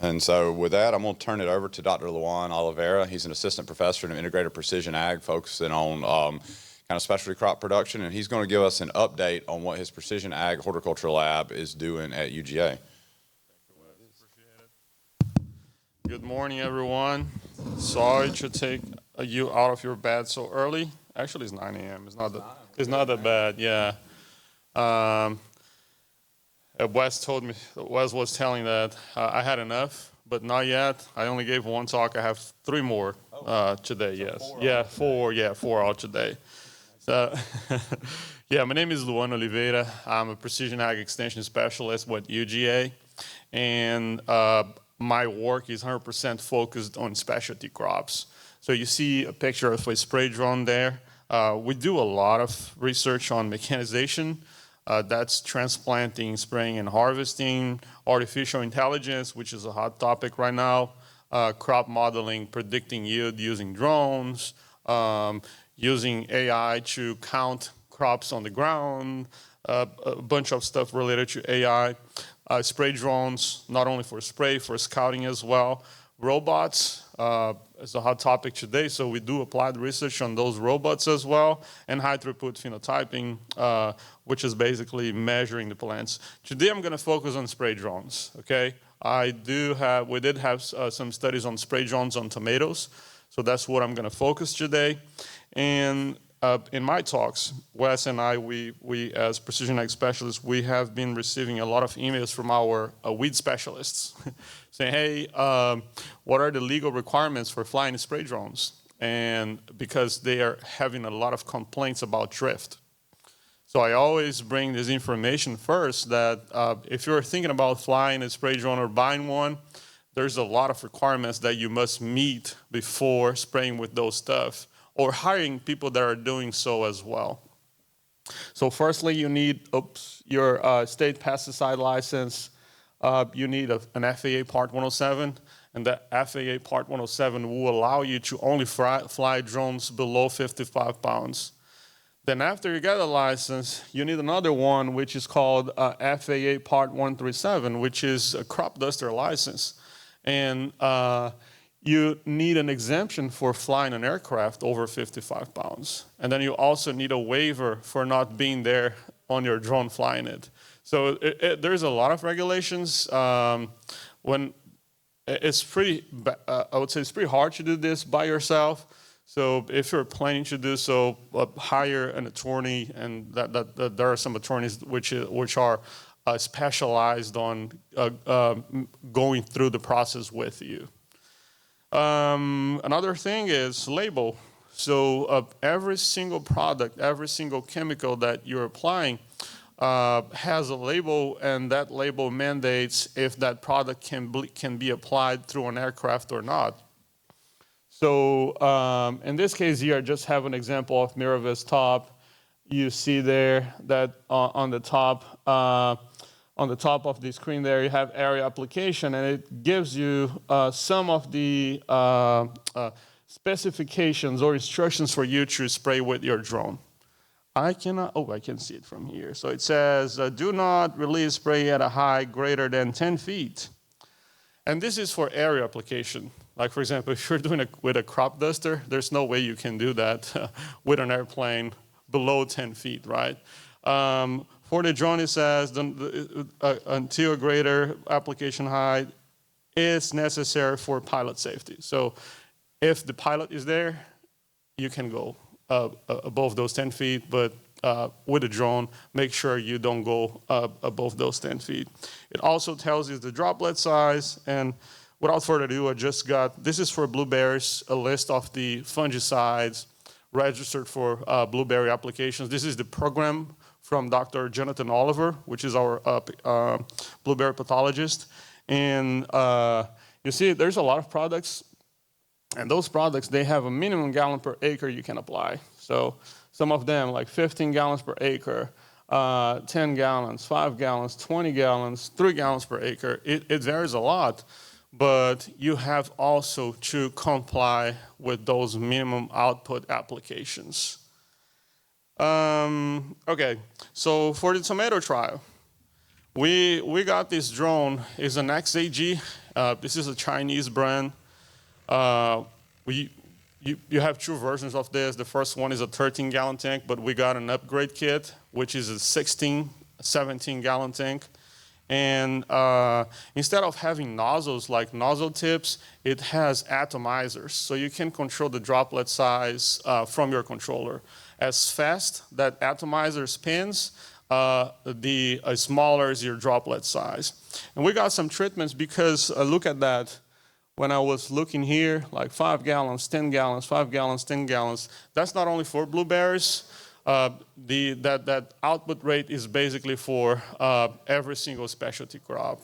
And so with that, I'm going to turn it over to Dr. Luan Oliveira. He's an assistant professor in integrated precision ag, focusing on kind of specialty crop production, and he's going to give us an update on what his precision ag horticulture lab is doing at UGA. Good morning, everyone. Sorry to take you out of your bed so early. Actually, it's 9 a.m. It's not that bad. Yeah. Wes was telling that I had enough, but not yet. I only gave one talk. I have 3 more today. Yes. Four out today. So, yeah, my name is Luan Oliveira. I'm a precision ag extension specialist with UGA, and my work is 100% focused on specialty crops. So you see a picture of a spray drone there. We do a lot of research on mechanization. That's transplanting, spraying, and harvesting, artificial intelligence, which is a hot topic right now, crop modeling, predicting yield using drones, using AI to count crops on the ground, a bunch of stuff related to AI. Spray drones, not only for spray, for scouting as well. Robots is a hot topic today, so we do applied research on those robots as well, and high throughput phenotyping, which is basically measuring the plants. Today I'm going to focus on spray drones, okay? We did have some studies on spray drones on tomatoes, so that's what I'm going to focus today. And in my talks, Wes and I, we as precision ag specialists, we have been receiving a lot of emails from our weed specialists saying, hey, what are the legal requirements for flying spray drones? And because they are having a lot of complaints about drift. So I always bring this information first that if you're thinking about flying a spray drone or buying one, there's a lot of requirements that you must meet before spraying with those stuff, or hiring people that are doing so as well. So firstly, you need your state pesticide license. You need an FAA Part 107, and that FAA Part 107 will allow you to only fly drones below 55 pounds. Then after you get a license, you need another one, which is called FAA Part 137, which is a crop duster license. And you need an exemption for flying an aircraft over 55 pounds. And then you also need a waiver for not being there on your drone flying it. So there's a lot of regulations. When it's I would say it's pretty hard to do this by yourself. So if you're planning to do so, hire an attorney, and that there are some attorneys which are specialized on going through the process with you. Another thing is label. So every single product, every single chemical that you're applying has a label, and that label mandates if that product can be applied through an aircraft or not. So in this case here, I just have an example of Miravis top. You see there that on the top of the screen there, you have area application, and it gives you some of the specifications or instructions for you to spray with your drone. I can see it from here. So it says, do not release spray at a height greater than 10 feet. And this is for area application. Like, for example, if you're doing it with a crop duster, there's no way you can do that with an airplane below 10 feet, right? For the drone, it says until a greater application height is necessary for pilot safety. So if the pilot is there, you can go above those 10 feet, but with a drone, make sure you don't go above those 10 feet. It also tells you the droplet size, and without further ado, this is for blueberries, a list of the fungicides registered for blueberry applications. This is the program from Dr. Jonathan Oliver, which is our blueberry pathologist. And you see, there's a lot of products, and those products, they have a minimum gallon per acre you can apply. So some of them, like 15 gallons per acre, 10 gallons, 5 gallons, 20 gallons, 3 gallons per acre. It varies a lot, but you have also to comply with those minimum output applications. Okay, so for the tomato trial, We got this drone. It's an XAG. This is a Chinese brand. You have two versions of this. The first one is a 13-gallon tank, but we got an upgrade kit, which is a 16, 17-gallon tank. And instead of having nozzles like nozzle tips, it has atomizers. So you can control the droplet size from your controller. As fast that atomizer spins, the smaller is your droplet size. And we got some treatments because look at that. When I was looking here, like 5 gallons, 10 gallons, 5 gallons, 10 gallons, that's not only for blueberries. That output rate is basically for every single specialty crop,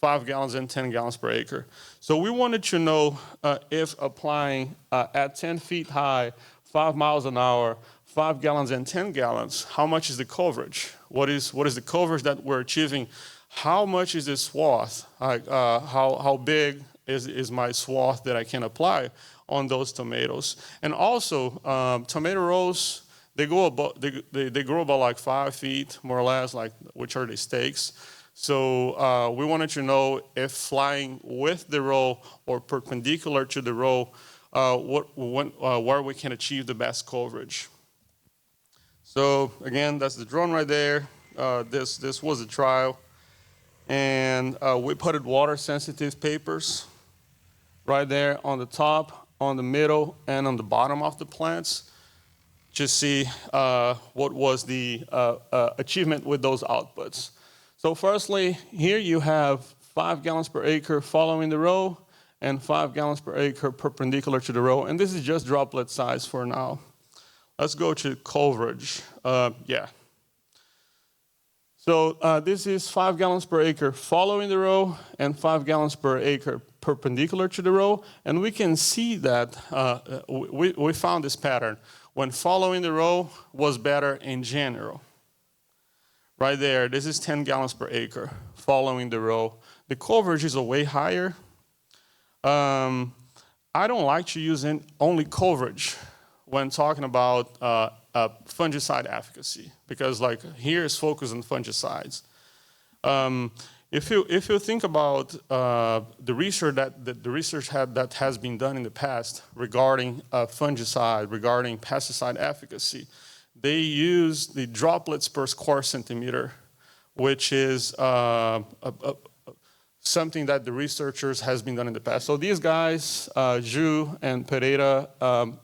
5 gallons and 10 gallons per acre. So we wanted to know if applying at 10 feet high, 5 miles an hour, 5 gallons and 10 gallons, how much is the coverage? What is the coverage that we're achieving? How much is the swath? How big is my swath that I can apply on those tomatoes? And also, tomato rows, they grow about like 5 feet, more or less, like which are the stakes. So we wanted to know if flying with the row or perpendicular to the row, where we can achieve the best coverage. So again, that's the drone right there. This was a trial. And we put it water-sensitive papers right there on the top, on the middle, and on the bottom of the plants to see what was the achievement with those outputs. So firstly, here you have 5 gallons per acre following the row and 5 gallons per acre perpendicular to the row. And this is just droplet size for now. Let's go to coverage. So this is 5 gallons per acre following the row and 5 gallons per acre perpendicular to the row. And we can see that we found this pattern. When following the row was better in general. Right there, this is 10 gallons per acre following the row. The coverage is way higher. I don't like to use only coverage when talking about fungicide efficacy, because like here is focused on fungicides. If you think about the research that has been done in the past regarding fungicide, regarding pesticide efficacy, they use the droplets per square centimeter, which is something that the researchers has been done in the past. So these guys, Zhu and Pereira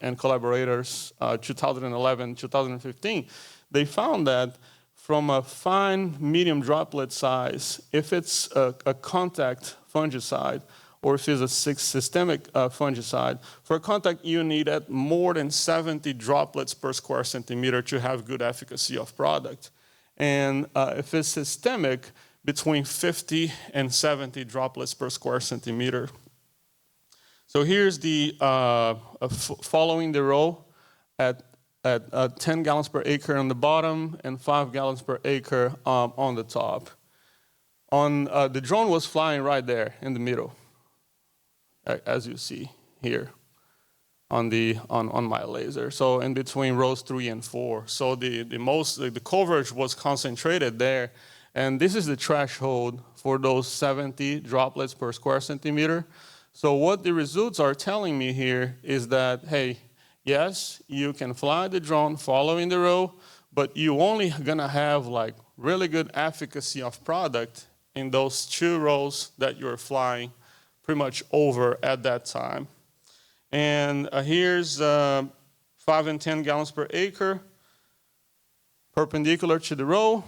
and collaborators, 2011, 2015, they found that from a fine medium droplet size, if it's a contact fungicide or if it's a systemic fungicide, for contact you need at more than 70 droplets per square centimeter to have good efficacy of product. And if it's systemic, between 50 and 70 droplets per square centimeter. So here's the following the row at 10 gallons per acre on the bottom and 5 gallons per acre on the top. The drone was flying right there in the middle, as you see here on my laser. So in between rows 3 and 4. So the coverage was concentrated there. And this is the threshold for those 70 droplets per square centimeter. So what the results are telling me here is that, hey, yes, you can fly the drone following the row, but you only gonna have like really good efficacy of product in those 2 rows that you're flying pretty much over at that time. And here's 5 and 10 gallons per acre, perpendicular to the row.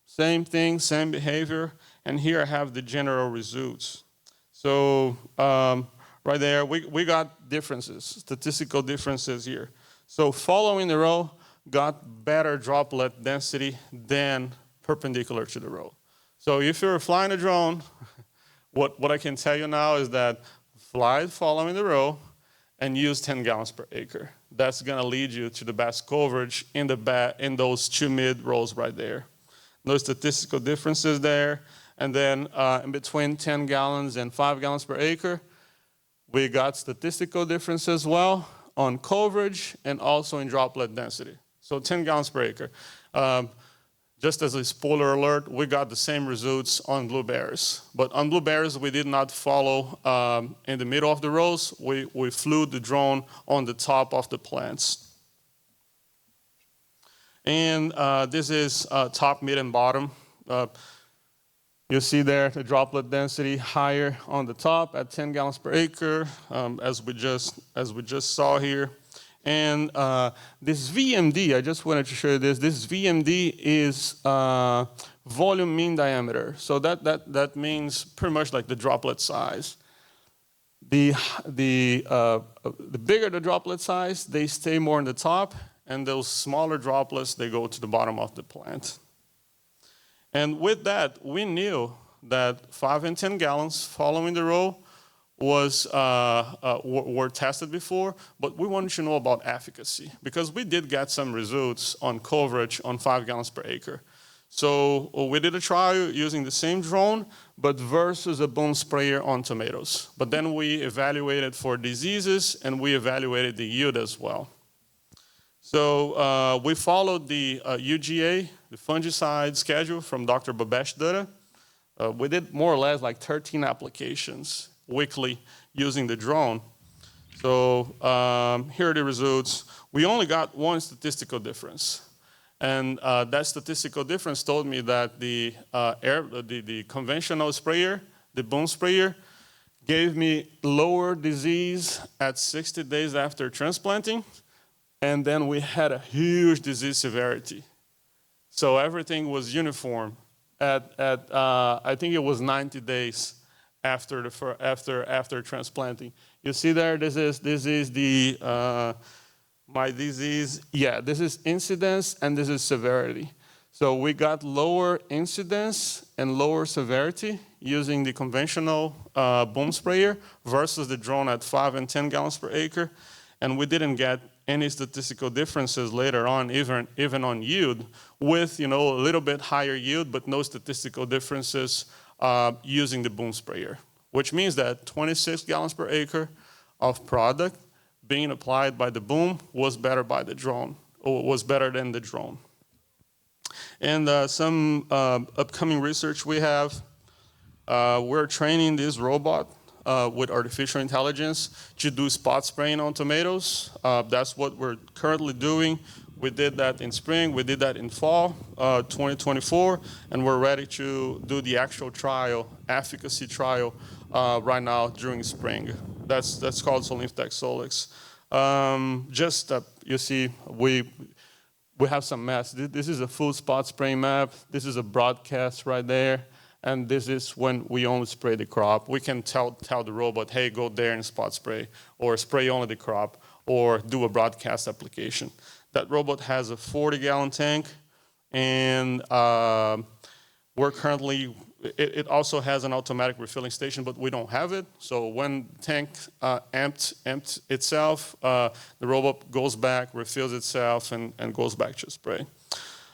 Same thing, same behavior, and here I have the general results. So right there, we got differences, statistical differences here. So following the row got better droplet density than perpendicular to the row. So if you're flying a drone, what I can tell you now is that fly following the row and use 10 gallons per acre. That's gonna lead you to the best coverage in those 2 mid rows right there. No statistical differences there. And then in between 10 gallons and 5 gallons per acre, we got statistical difference as well on coverage and also in droplet density. So 10 gallons per acre. just as a spoiler alert, we got the same results on blueberries. But on blueberries, we did not follow in the middle of the rows. We flew the drone on the top of the plants. And this is top, mid, and bottom. You see there the droplet density higher on the top at 10 gallons per acre, as we just saw here. And this VMD, I just wanted to show you this. This VMD is volume mean diameter. So that means pretty much like the droplet size. The bigger the droplet size, they stay more on the top, and those smaller droplets, they go to the bottom of the plant. And with that, we knew that 5 and 10 gallons following the row were tested before, but we wanted to know about efficacy because we did get some results on coverage on 5 gallons per acre. So we did a trial using the same drone, but versus a boom sprayer on tomatoes. But then we evaluated for diseases and we evaluated the yield as well. So we followed the UGA, the fungicide schedule from Dr. Bhabesh Dutta. We did more or less like 13 applications weekly using the drone. So here are the results. We only got one statistical difference. And that statistical difference told me that the conventional sprayer, the boom sprayer, gave me lower disease at 60 days after transplanting. And then we had a huge disease severity. So everything was uniform at I think it was 90 days after transplanting. You see there, this is the my disease. Yeah, this is incidence and this is severity. So we got lower incidence and lower severity using the conventional boom sprayer versus the drone at 5 and 10 gallons per acre. And we didn't get any statistical differences later on, even on yield, with a little bit higher yield, but no statistical differences using the boom sprayer, which means that 26 gallons per acre of product being applied by the boom was better by the drone, or was better than the drone. And some upcoming research we have, we're training this robot with artificial intelligence to do spot spraying on tomatoes. That's what we're currently doing. We did that in spring, we did that in fall 2024, and we're ready to do the actual trial, efficacy trial, right now during spring. That's called Solinftec Solix. You see, we have some maps. This is a full spot spraying map. This is a broadcast right there. And this is when we only spray the crop. We can tell the robot, hey, go there and spot spray, or spray only the crop, or do a broadcast application. That robot has a 40-gallon tank, and we're currently, it also has an automatic refilling station, but we don't have it. So when the tank empties itself, the robot goes back, refills itself, and goes back to spray.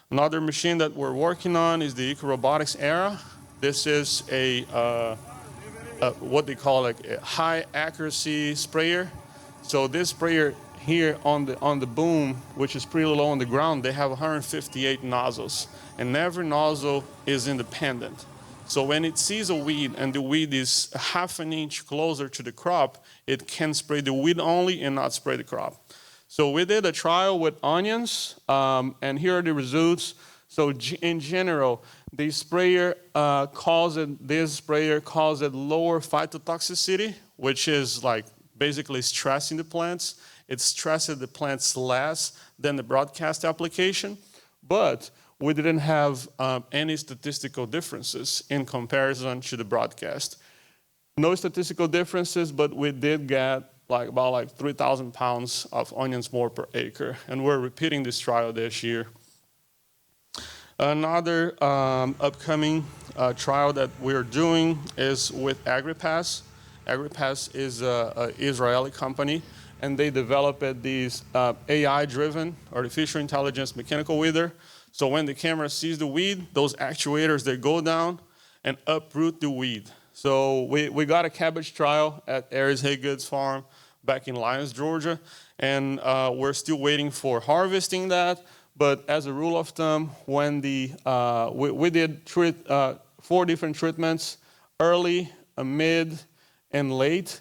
Another machine that we're working on is the EcoRobotics Era. This is what they call like a high accuracy sprayer. So this sprayer here on the boom, which is pretty low on the ground, they have 158 nozzles, and every nozzle is independent. So when it sees a weed and the weed is a half an inch closer to the crop, it can spray the weed only and not spray the crop. So we did a trial with onions, and here are the results. So in general, this sprayer calls it lower phytotoxicity, which is like basically stressing the plants. It stresses the plants less than the broadcast application, but we didn't have any statistical differences in comparison to the broadcast. No statistical differences, but we did get about 3,000 pounds of onions more per acre, and we're repeating this trial this year. Another upcoming trial that we're doing is with AgriPass. AgriPass is an Israeli company, and they developed these AI-driven artificial intelligence mechanical weeder. So when the camera sees the weed, those actuators, they go down and uproot the weed. So we got a cabbage trial at Aries Haygoods Farm back in Lyons, Georgia, and we're still waiting for harvesting that. But as a rule of thumb, when we did 4 different treatments, early, a mid, and late,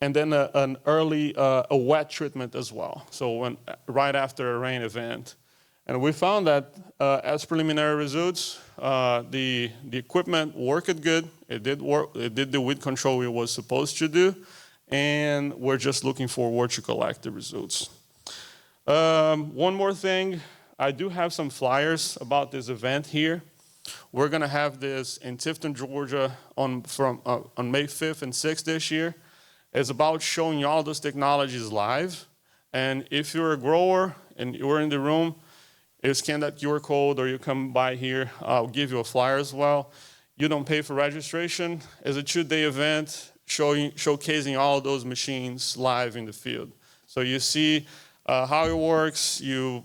and then an early, a wet treatment as well. So right after a rain event. And we found that as preliminary results, the equipment worked good. It did work. It did the weed control it was supposed to do. And we're just looking forward to collect the results. One more thing. I do have some flyers about this event here. We're going to have this in Tifton, Georgia on May 5th and 6th this year. It's about showing you all those technologies live. And if you're a grower and you're in the room, you scan that QR code or you come by here, I'll give you a flyer as well. You don't pay for registration. It's a 2-day event showcasing all those machines live in the field. So you see how it works. You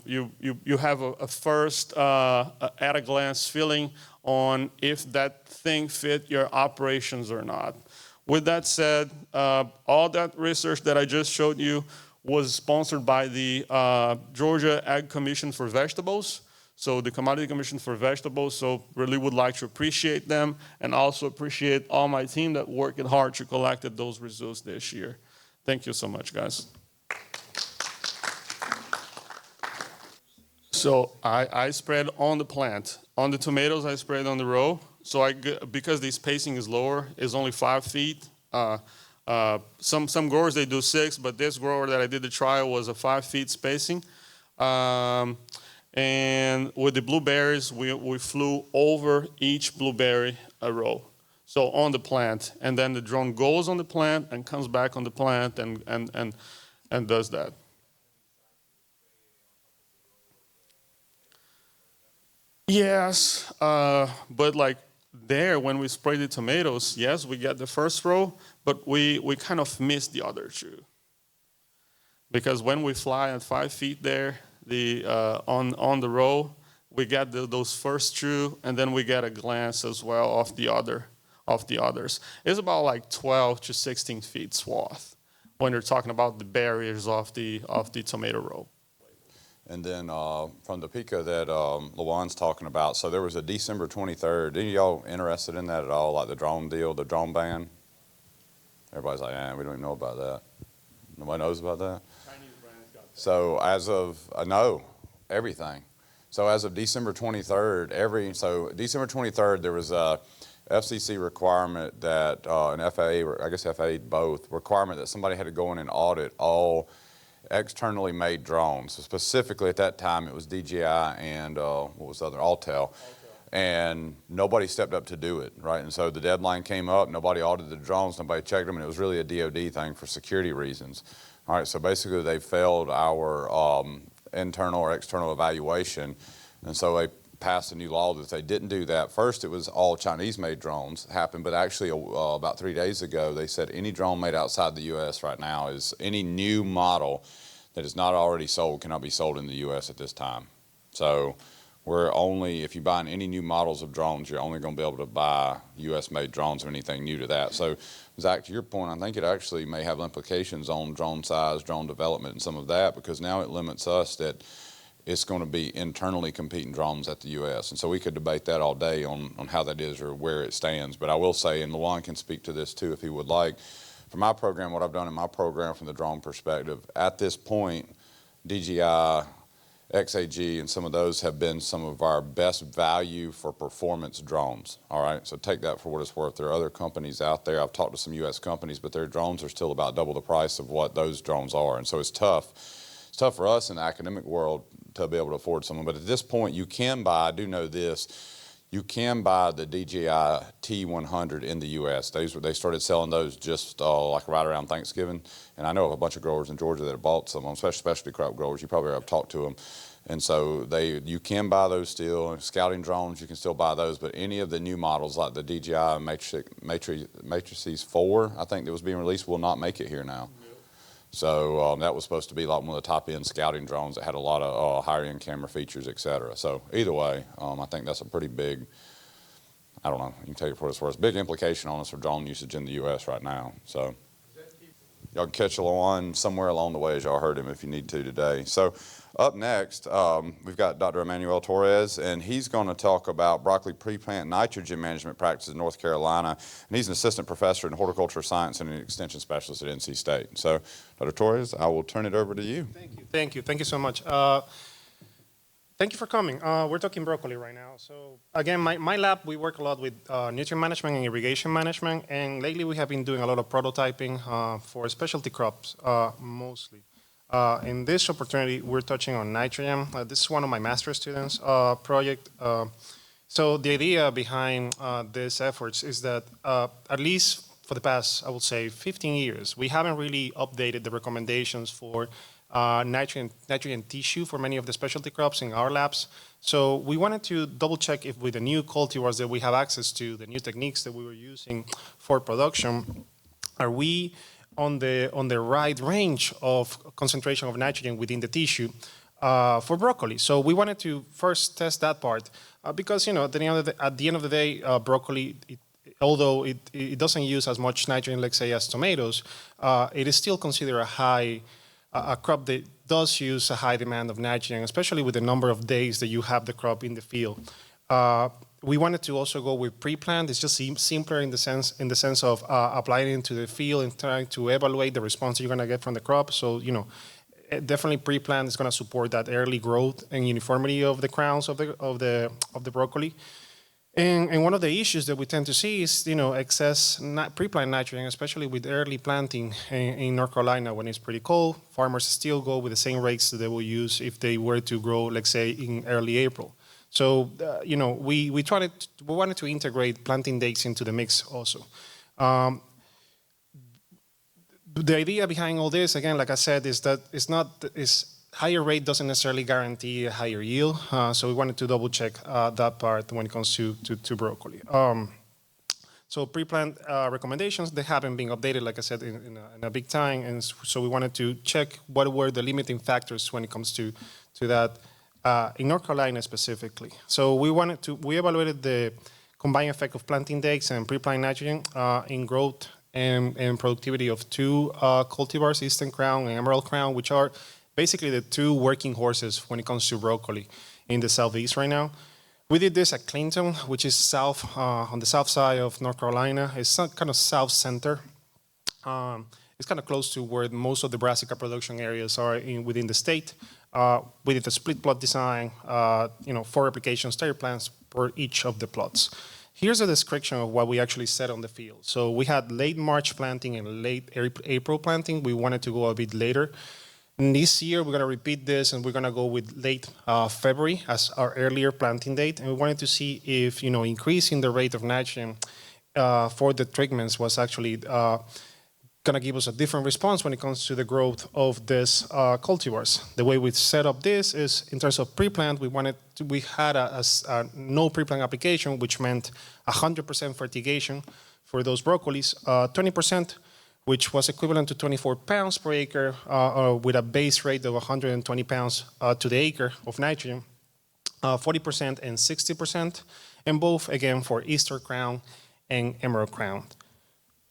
have a first at a glance feeling on if that thing fit your operations or not. With that said, all that research that I just showed you was sponsored by the Georgia Ag Commission for Vegetables, so the Commodity Commission for Vegetables. So really would like to appreciate them and also appreciate all my team that worked hard to collect those results this year. Thank you so much, guys. So I spread on the plant. On the tomatoes, I spread on the row. So because the spacing is lower, it's only 5 feet. Some growers, they do 6, but this grower that I did the trial was a 5 feet spacing. And with the blueberries, we flew over each blueberry a row. So on the plant, and then the drone goes on the plant and comes back on the plant and does that. Yes, but like there, when we spray the tomatoes, yes, we get the first row, but we kind of miss the other 2. Because when we fly at 5 feet there, on the row, we get those first 2, and then we get a glance as well of the others. It's about like 12 to 16 feet swath when you're talking about the barriers of the tomato row. And then from the PICA that Lawan's talking about, so there was a December 23rd. Any of y'all interested in that at all, like the drone deal, the drone ban? Everybody's like, we don't even know about that. Nobody knows about that? Chinese brands got that. So as of, no, everything. So as of December 23rd, December 23rd, there was a FCC requirement that, an FAA, I guess FAA both, requirement that somebody had to go in and audit all externally made drones. So specifically at that time, it was DJI and what was the other, Autel. And nobody stepped up to do it, right? And so the deadline came up, nobody audited the drones, nobody checked them, and it was really a DOD thing for security reasons. All right, so basically they failed our internal or external evaluation, and so they passed a new law that they didn't do that. First, it was all Chinese-made drones happened, but actually about 3 days ago, they said any drone made outside the U.S. right now is any new model that is not already sold cannot be sold in the U.S. at this time. So we're only, if you're buying any new models of drones, you're only going to be able to buy U.S.-made drones or anything new to that. So Zach, to your point, I think it actually may have implications on drone size, drone development, and some of that, because now it limits us that it's going to be internally competing drones at the U.S. And so we could debate that all day on how that is or where it stands. But I will say, and Lawan can speak to this too if he would like, for my program, what I've done in my program from the drone perspective, at this point, DJI, XAG, and some of those have been some of our best value for performance drones, all right? So take that for what it's worth. There are other companies out there. I've talked to some U.S. companies, but their drones are still about double the price of what those drones are. And so it's tough. It's tough for us in the academic world to be able to afford someone. But at this point, you can buy, I do know this, you can buy the DJI T100 in the U.S. They started selling those just like right around Thanksgiving. And I know of a bunch of growers in Georgia that have bought some, especially specialty crop growers. You probably have talked to them. And so you can buy those still. Scouting drones, you can still buy those. But any of the new models like the DJI Matrices 4, I think that was being released, will not make it here now. So that was supposed to be like one of the top-end scouting drones that had a lot of higher-end camera features, et cetera. So either way, I think that's a pretty big, I don't know, you can take it for what it's worth, big implication on us for drone usage in the U.S. right now. So y'all can catch Lawan somewhere along the way as y'all heard him if you need to today. So Up next, we've got Dr. Emmanuel Torres, and he's going to talk about broccoli pre-plant nitrogen management practices in North Carolina. And he's an assistant professor in horticulture science and an extension specialist at NC State. So, Dr. Torres, I will turn it over to you. Thank you so much. Thank you for coming. We're talking broccoli right now. So again, my lab, we work a lot with nutrient management and irrigation management, and lately we have been doing a lot of prototyping for specialty crops, mostly. In this opportunity, we're touching on nitrogen. This is one of my master's students' project. So the idea behind these efforts is that at least for the past, I would say, 15 years, we haven't really updated the recommendations for nitrogen tissue for many of the specialty crops in our labs. So we wanted to double check if with the new cultivars that we have access to, the new techniques that we were using for production, are we on the right range of concentration of nitrogen within the tissue for broccoli. So we wanted to first test that part because, you know, at the end of the day, broccoli, although it doesn't use as much nitrogen, let's say, as tomatoes, it is still considered a crop that does use a high demand of nitrogen, especially with the number of days that you have the crop in the field. We wanted to also go with pre-plant. It's just simpler in the sense of applying it into the field and trying to evaluate the response you're going to get from the crop. So, you know, definitely pre-plant is going to support that early growth and uniformity of the crowns of the broccoli. And one of the issues that we tend to see is, you know, excess pre-plant nitrogen, especially with early planting in North Carolina when it's pretty cold. Farmers still go with the same rates that they will use if they were to grow, let's say, in early April. So, you know, we wanted to integrate planting dates into the mix also. The idea behind all this, again, like I said, is that higher rate doesn't necessarily guarantee a higher yield. So we wanted to double check that part when it comes to broccoli. So pre-plant recommendations, they haven't been updated, like I said, in a big time. And so we wanted to check what were the limiting factors when it comes to that in North Carolina specifically. So we evaluated the combined effect of planting dates and pre-plant nitrogen in growth and productivity of two cultivars, Eastern Crown and Emerald Crown, which are basically the two working horses when it comes to broccoli in the southeast right now. We did this at Clinton, which is on the south side of North Carolina. It's kind of south center. It's kind of close to where most of the brassica production areas are within the state. We did a split plot design, 4 replication stair plants per each of the plots. Here's a description of what we actually set on the field. So we had late March planting and late April planting. We wanted to go a bit later. And this year, we're going to repeat this, and we're going to go with late February as our earlier planting date. And we wanted to see if, you know, increasing the rate of nitrogen for the treatments was actually going to give us a different response when it comes to the growth of these cultivars. The way we set up this is, in terms of pre-plant, we had a no pre-plant application, which meant 100% fertigation for those broccolis, 20%, which was equivalent to 24 pounds per acre with a base rate of 120 pounds to the acre of nitrogen, 40% and 60%, and both, again, for Eastern Crown and Emerald Crown.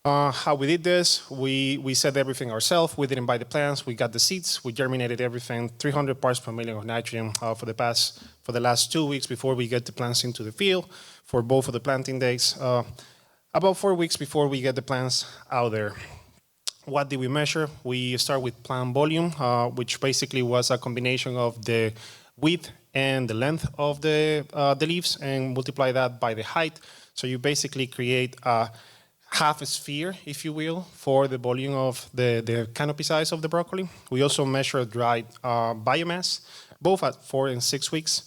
How we did this, we set everything ourselves. We didn't buy the plants. We got the seeds. We germinated everything, 300 parts per million of nitrogen for the last 2 weeks before we get the plants into the field for both of the planting days. About 4 weeks before we get the plants out there. What did we measure? We start with plant volume, which basically was a combination of the width and the length of the leaves, and multiply that by the height. So you basically create a half a sphere, if you will, for the volume of the canopy size of the broccoli. We also measure dried biomass, both at 4 and 6 weeks.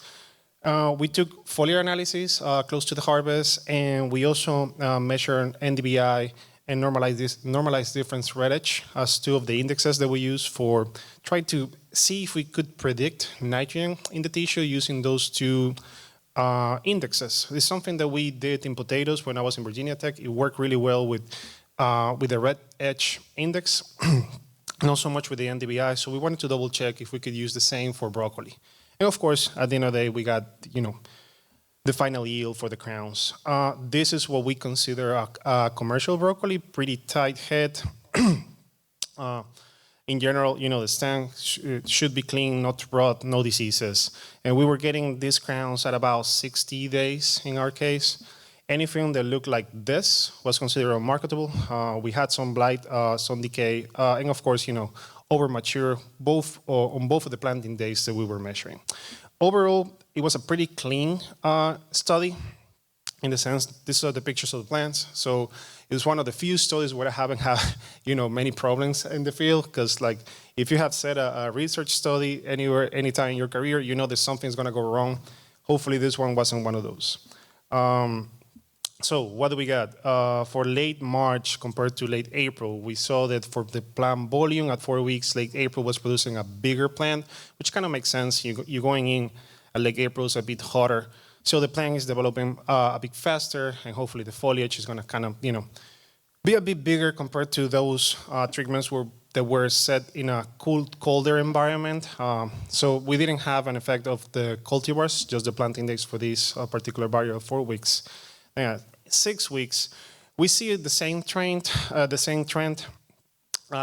We took foliar analysis close to the harvest, and we also measured NDVI and normalized difference red edge as two of the indexes that we use for trying to see if we could predict nitrogen in the tissue using those two indexes. It's something that we did in potatoes when I was in Virginia Tech. It worked really well with the red edge index, not so much with the NDVI. So we wanted to double check if we could use the same for broccoli. And of course, at the end of the day, we got, the final yield for the crowns. This is what we consider a commercial broccoli, pretty tight head. in general, the stand should be clean, not rot, no diseases. And we were getting these crowns at about 60 days in our case. Anything that looked like this was considered unmarketable. We had some blight, some decay, and of course, over mature, on both of the planting days that we were measuring. Overall, it was a pretty clean study. In the sense, these are the pictures of the plants. So it's one of the few studies where I haven't had, many problems in the field. Because, like, if you have set a research study anywhere, anytime in your career, that something's going to go wrong. Hopefully, this one wasn't one of those. So what do we got? For late March compared to late April, we saw that for the plant volume at 4 weeks, late April was producing a bigger plant, which kind of makes sense. You're going in at late April, is a bit hotter. So the plant is developing a bit faster, and hopefully the foliage is going to kind of, be a bit bigger compared to those treatments that were set in a colder environment. So we didn't have an effect of the cultivars, just the planting days for this particular barrier of 4 weeks. 6 weeks, we see the same trend.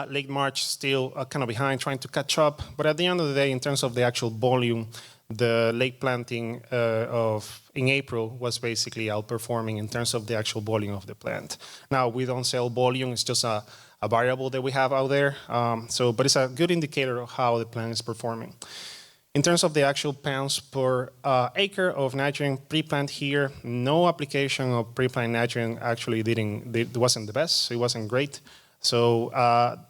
Late March, still kind of behind, trying to catch up. But at the end of the day, in terms of the actual volume, the late planting in April was basically outperforming in terms of the actual volume of the plant. Now, we don't sell volume, it's just a variable that we have out there. But it's a good indicator of how the plant is performing. In terms of the actual pounds per acre of nitrogen pre-plant here, no application of pre-plant nitrogen actually wasn't the best, it wasn't great. So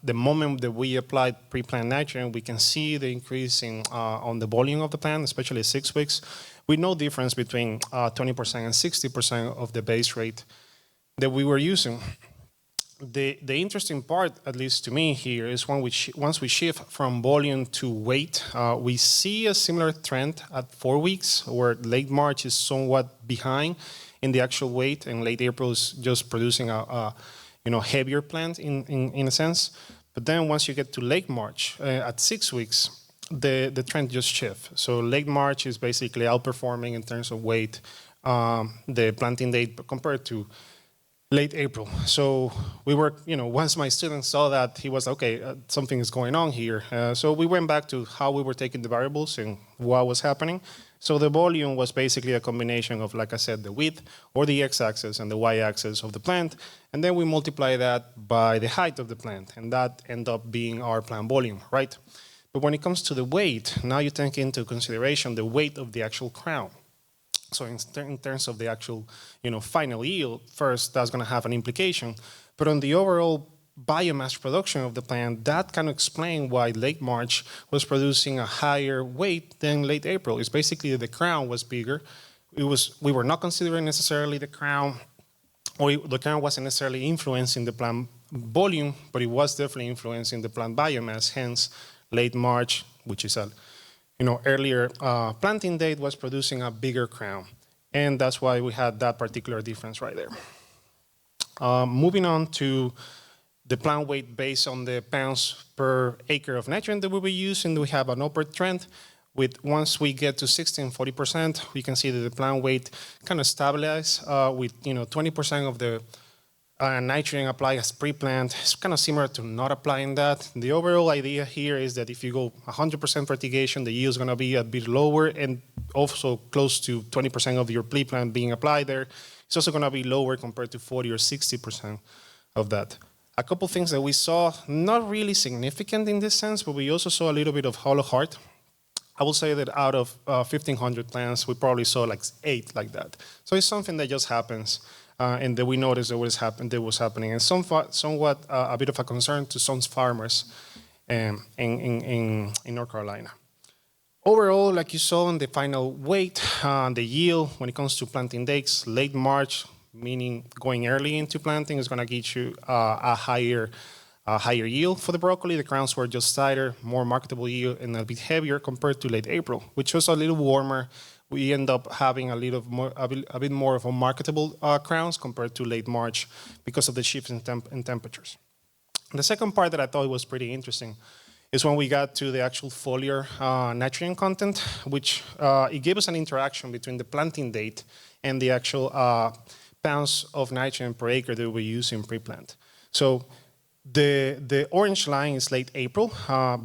the moment that we applied pre-plant nitrogen, we can see the increase on the volume of the plant, especially 6 weeks, with no difference between 20% and 60% of the base rate that we were using. The interesting part, at least to me here, is once we shift from volume to weight, we see a similar trend at 4 weeks, where late March is somewhat behind in the actual weight, and late April is just producing a heavier plant in a sense. But then once you get to late March, at 6 weeks, the trend just shifts. So late March is basically outperforming in terms of weight the planting date compared to late April. So we were, once my student saw that, he was, okay, something is going on here. So we went back to how we were taking the variables and what was happening. So the volume was basically a combination of, like I said, the width or the x-axis and the y-axis of the plant. And then we multiply that by the height of the plant. And that ended up being our plant volume, right? But when it comes to the weight, now you take into consideration the weight of the actual crown. So in terms of the actual, final yield, first, that's going to have an implication. But on the overall biomass production of the plant, that can explain why late March was producing a higher weight than late April. It's basically the crown was bigger. We were not considering necessarily the crown, or the crown wasn't necessarily influencing the plant volume, but it was definitely influencing the plant biomass. Hence, late March, which is a earlier planting date, was producing a bigger crown. And that's why we had that particular difference right there. Moving on to the plant weight based on the pounds per acre of nitrogen that we were using, we have an upward trend. Once we get to 60 and 40%, we can see that the plant weight kind of stabilize with 20% of the nitrogen applied as pre-plant. It's kind of similar to not applying that. The overall idea here is that if you go 100% fertigation, the yield is going to be a bit lower, and also close to 20% of your pre-plant being applied there. It's also going to be lower compared to 40 or 60% of that. A couple things that we saw, not really significant in this sense, but we also saw a little bit of hollow heart. I will say that out of 1,500 plants, we probably saw like 8 like that. So it's something that just happens. And that we noticed that was happening, and somewhat a bit of a concern to some farmers in North Carolina. Overall, like you saw in the final weight, the yield when it comes to planting dates, late March, meaning going early into planting, is going to get you a higher yield for the broccoli. The crowns were just tighter, more marketable yield, and a bit heavier compared to late April, which was a little warmer. We end up having a bit more of a marketable crowns compared to late March because of the shift in temperatures. The second part that I thought was pretty interesting is when we got to the actual foliar nitrogen content, which it gave us an interaction between the planting date and the actual pounds of nitrogen per acre that we use in pre-plant. So The orange line is late April,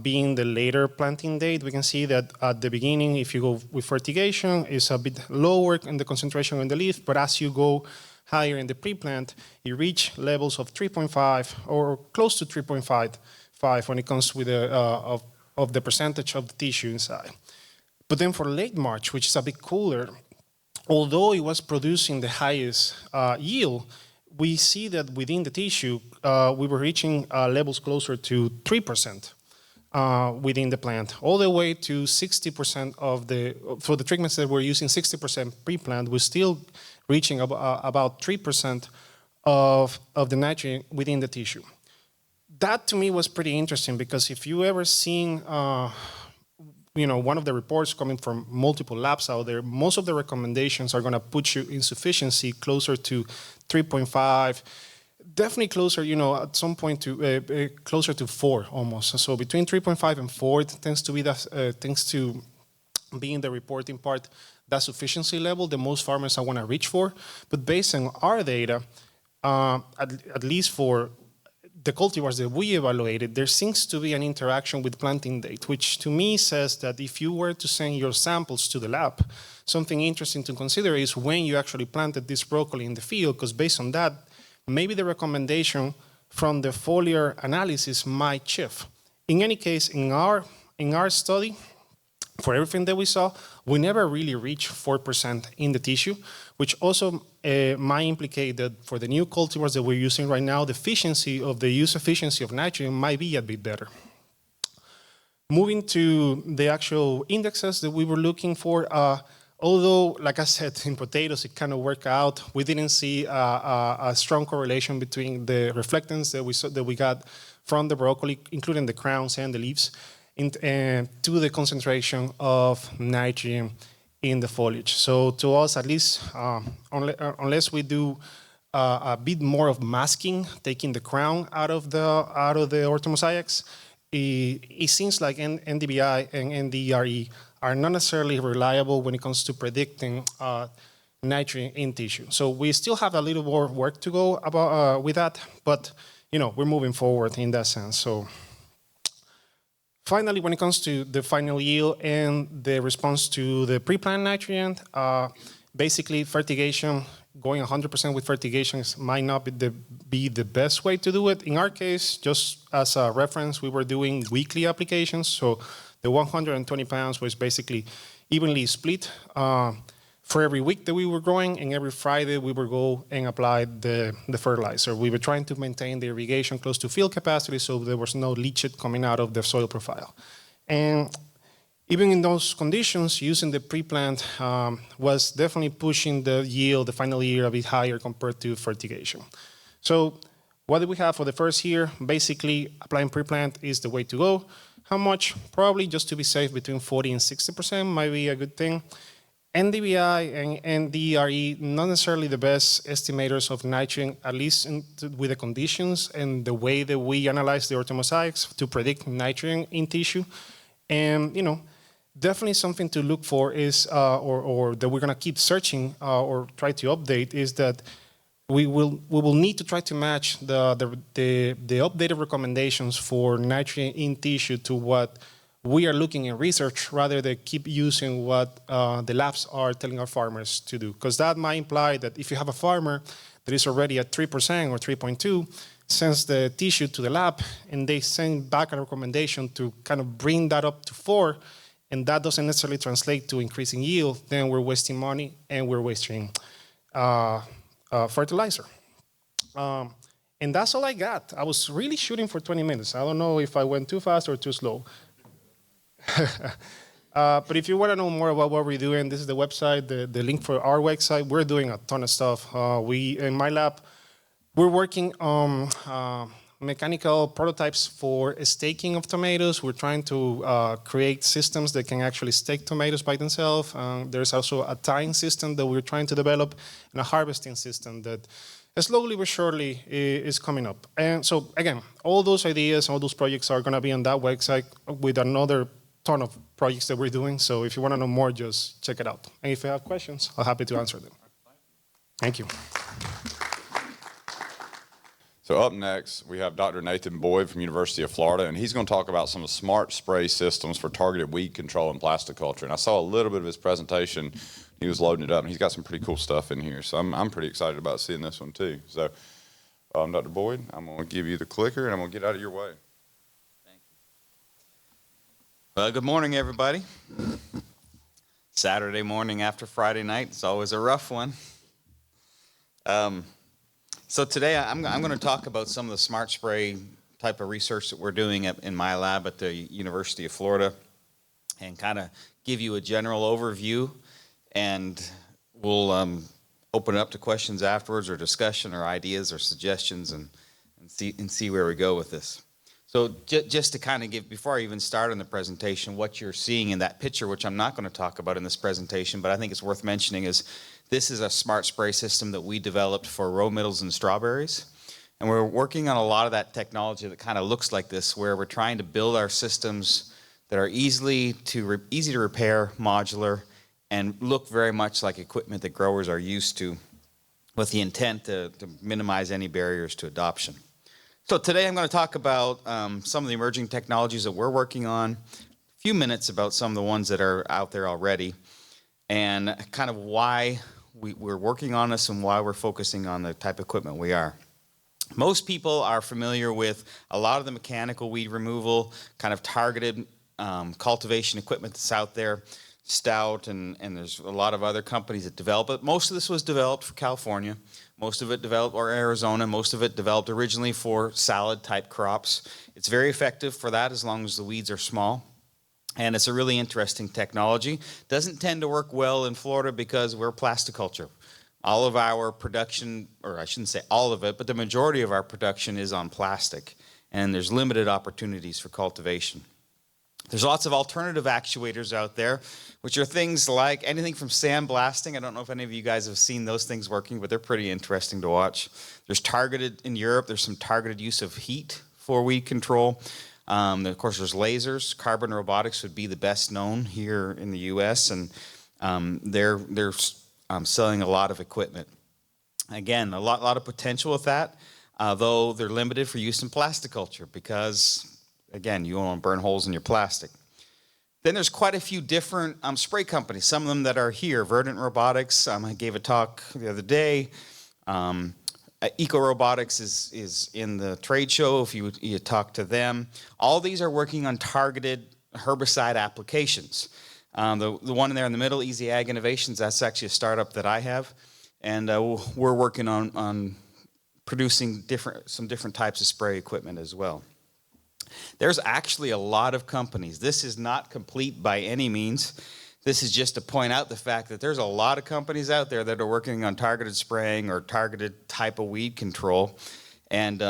being the later planting date. We can see that at the beginning, if you go with fertigation, it's a bit lower in the concentration in the leaf, but as you go higher in the pre-plant, you reach levels of 3.5 or close to 3.5 when it comes with of the percentage of the tissue inside. But then for late March, which is a bit cooler, although it was producing the highest yield, we see that within the tissue, we were reaching levels closer to 3% within the plant, all the way to 60% of for the treatments that we're using 60% pre-plant, we're still reaching about 3% of the nitrogen within the tissue. That to me was pretty interesting because if you ever seen one of the reports coming from multiple labs out there, most of the recommendations are going to put you in sufficiency closer to 3.5, definitely closer, at some point to closer to 4 almost. So between 3.5 and 4, it tends to be in the reporting part, that sufficiency level that most farmers want to reach for. But based on our data, at least for the cultivars that we evaluated, there seems to be an interaction with planting date, which to me says that if you were to send your samples to the lab, something interesting to consider is when you actually planted this broccoli in the field, because based on that, maybe the recommendation from the foliar analysis might shift. In any case, in our study, for everything that we saw, we never really reached 4% in the tissue, which also might implicate that for the new cultivars that we're using right now, the use efficiency of nitrogen might be a bit better. Moving to the actual indexes that we were looking for, although, like I said, in potatoes, it kind of worked out. We didn't see a strong correlation between the reflectance that we got from the broccoli, including the crowns and the leaves, to the concentration of nitrogen in the foliage. So to us, at least, unless we do a bit more of masking, taking the crown out of the orthomosaics, it seems like NDVI and NDRE are not necessarily reliable when it comes to predicting nitrogen in tissue. So we still have a little more work to go about with that, but we're moving forward in that sense. So finally, when it comes to the final yield and the response to the pre-plant nitrogen, basically fertigation, going 100% with fertigation might not be the best way to do it. In our case, just as a reference, we were doing weekly applications. So the 120 pounds was basically evenly split for every week that we were growing, and every Friday we would go and apply the fertilizer. We were trying to maintain the irrigation close to field capacity so there was no leachate coming out of the soil profile. And even in those conditions, using the pre-plant was definitely pushing the yield, the final yield, a bit higher compared to fertigation. So what do we have for the first year? Basically, applying pre-plant is the way to go. How much? Probably just to be safe, between 40 and 60% might be a good thing. NDVI and NDRE, not necessarily the best estimators of nitrogen, at least with the conditions and the way that we analyze the orthomosaics to predict nitrogen in tissue. And, definitely something to look for is, or that we're going to keep searching or try to update, is that we will need to try to match the updated recommendations for nitrogen in tissue to what we are looking in research, rather than keep using what the labs are telling our farmers to do. Because that might imply that if you have a farmer that is already at 3% or 3.2, sends the tissue to the lab, and they send back a recommendation to kind of bring that up to 4, and that doesn't necessarily translate to increasing yield, then we're wasting money and we're wasting fertilizer. And that's all I got. I was really shooting for 20 minutes. I don't know if I went too fast or too slow. But if you want to know more about what we're doing, this is the website, the link for our website. We're doing a ton of stuff. In my lab, we're working on mechanical prototypes for staking of tomatoes. We're trying to create systems that can actually stake tomatoes by themselves. There's also a tying system that we're trying to develop, and a harvesting system that slowly but surely is coming up. And so again, all those ideas, all those projects are going to be on that website with another ton of projects that we're doing. So if you want to know more, just check it out. And if you have questions, I'm happy to answer them. Thank you. So So up next, we have Dr. Nathan Boyd from University of Florida, and he's going to talk about some of the smart spray systems for targeted weed control in plasticulture. And I saw a little bit of his presentation. He was loading it up, and he's got some pretty cool stuff in here. So I'm pretty excited about seeing this one too. So Dr. Boyd, I'm going to give you the clicker, and I'm going to get out of your way. Thank you. Well, good morning, everybody. Saturday morning after Friday night, it's always a rough one. So today I'm going to talk about some of the smart spray type of research that we're doing in my lab at the University of Florida, and kind of give you a general overview, and we'll open it up to questions afterwards, or discussion, or ideas, or suggestions, and see where we go with this. So just to kind of give, before I even start on the presentation, what you're seeing in that picture, which I'm not going to talk about in this presentation, but I think it's worth mentioning, is this is a smart spray system that we developed for row middles and strawberries. And we're working on a lot of that technology that kind of looks like this, where we're trying to build our systems that are easy to repair, modular, and look very much like equipment that growers are used to, with the intent to minimize any barriers to adoption. So today I'm going to talk about some of the emerging technologies that we're working on, a few minutes about some of the ones that are out there already, and kind of why we're working on this and why we're focusing on the type of equipment we are. Most people are familiar with a lot of the mechanical weed removal, kind of targeted cultivation equipment that's out there, Stout, and there's a lot of other companies that develop it. Most of this was developed for California, most of it developed, or Arizona, most of it developed originally for salad type crops. It's very effective for that as long as the weeds are small. And it's a really interesting technology. Doesn't tend to work well in Florida because we're plasticulture. All of our production, or I shouldn't say all of it, but the majority of our production is on plastic. And there's limited opportunities for cultivation. There's lots of alternative actuators out there, which are things like anything from sandblasting. I don't know if any of you guys have seen those things working, but they're pretty interesting to watch. There's targeted, in Europe, there's some targeted use of heat for weed control. Of course, there's lasers. Carbon Robotics would be the best known here in the U.S., and they're selling a lot of equipment. Again, a lot of potential with that, though they're limited for use in plasticulture because, again, you don't want to burn holes in your plastic. Then there's quite a few different spray companies, some of them that are here. Verdant Robotics, I gave a talk the other day. Eco Robotics is in the trade show if you talk to them. All these are working on targeted herbicide applications. The one in there in the middle, Easy Ag Innovations, that's actually a startup that I have. And we're working on producing some different types of spray equipment as well. There's actually a lot of companies. This is not complete by any means. This is just to point out the fact that there's a lot of companies out there that are working on targeted spraying or targeted type of weed control. And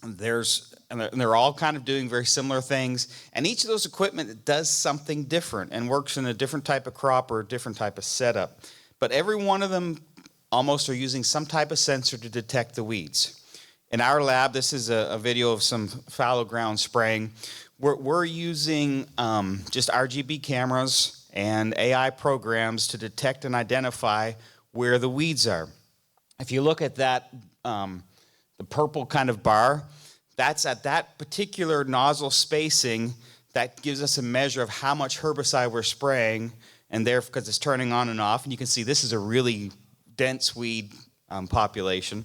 they're all kind of doing very similar things. And each of those equipment does something different and works in a different type of crop or a different type of setup. But every one of them almost are using some type of sensor to detect the weeds. In our lab, this is a video of some fallow ground spraying. We're using just RGB cameras and AI programs to detect and identify where the weeds are. If you look at that, the purple kind of bar, that's at that particular nozzle spacing. That gives us a measure of how much herbicide we're spraying, and there, because it's turning on and off, and you can see this is a really dense weed population.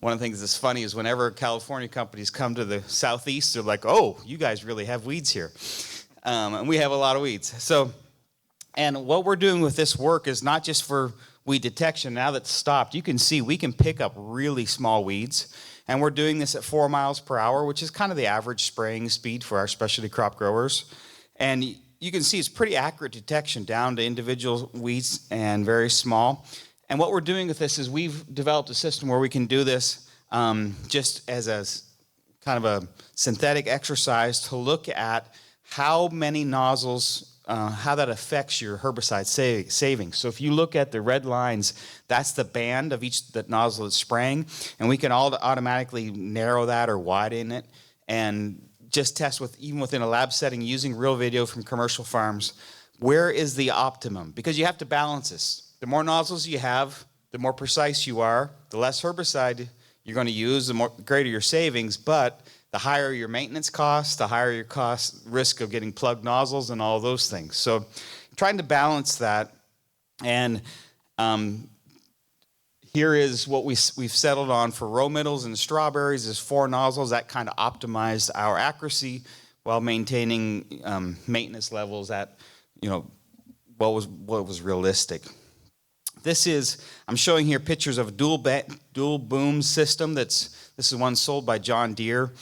One of the things that's funny is whenever California companies come to the southeast, they're like, oh, you guys really have weeds here. And we have a lot of weeds. And what we're doing with this work is not just for weed detection. Now that it's stopped, you can see we can pick up really small weeds. And we're doing this at 4 miles per hour, which is kind of the average spraying speed for our specialty crop growers. And you can see it's pretty accurate detection down to individual weeds and very small. And what we're doing with this is we've developed a system where we can do this just as a kind of a synthetic exercise to look at how many nozzles, how that affects your herbicide savings. So if you look at the red lines, that's the band of each that nozzle is spraying, and we can all automatically narrow that or widen it and just test even within a lab setting using real video from commercial farms, where is the optimum? Because you have to balance this. The more nozzles you have, the more precise you are, the less herbicide you're going to use, the greater your savings, but the higher your maintenance costs, the higher your risk of getting plugged nozzles and all those things. So trying to balance that. And here is what we've settled on for row middles and strawberries is 4 nozzles. That kind of optimized our accuracy while maintaining maintenance levels at, what was realistic. I'm showing here pictures of a dual boom system. This is one sold by John Deere.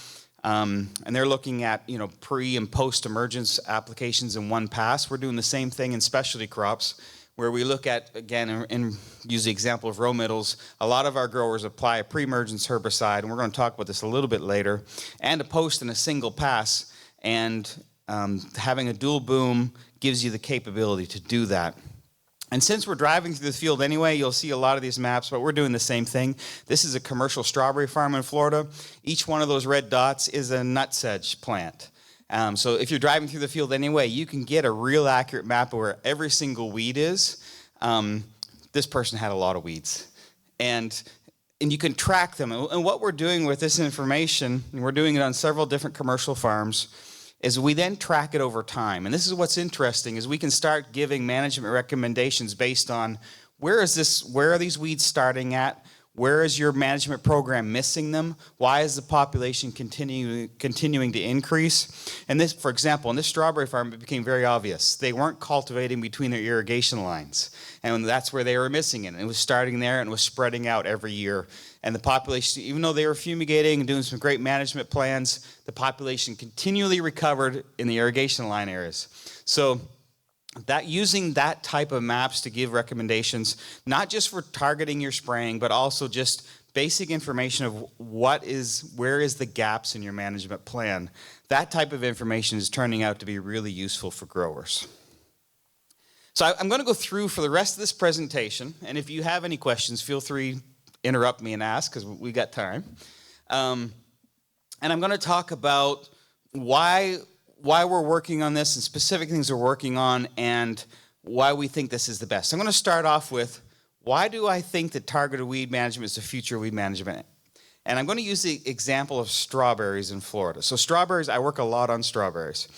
And they're looking at, pre and post emergence applications in one pass. We're doing the same thing in specialty crops, where we look at, again, and use the example of row middles. A lot of our growers apply a pre-emergence herbicide, and we're going to talk about this a little bit later, and a post in a single pass. And having a dual boom gives you the capability to do that. And since we're driving through the field anyway, you'll see a lot of these maps, but we're doing the same thing. This is a commercial strawberry farm in Florida. Each one of those red dots is a nutsedge plant. So if you're driving through the field anyway, you can get a real accurate map of where every single weed is. This person had a lot of weeds. And you can track them. And what we're doing with this information, and we're doing it on several different commercial farms, is we then track it over time. And this is what's interesting, is we can start giving management recommendations based on where are these weeds starting at? Where is your management program missing them? Why is the population continuing to increase? And this, for example, in this strawberry farm, it became very obvious. They weren't cultivating between their irrigation lines. And that's where they were missing it. And it was starting there and was spreading out every year. And the population, even though they were fumigating and doing some great management plans, the population continually recovered in the irrigation line areas. So using that type of maps to give recommendations, not just for targeting your spraying, but also just basic information of where is the gaps in your management plan. That type of information is turning out to be really useful for growers. So I'm going to go through for the rest of this presentation, and if you have any questions, feel free to interrupt me and ask, because we got time. And I'm going to talk about why we're working on this and specific things we're working on and why we think this is the best. I'm going to start off with, why do I think that targeted weed management is the future of weed management? And I'm going to use the example of strawberries in Florida. So strawberries, I work a lot on strawberries.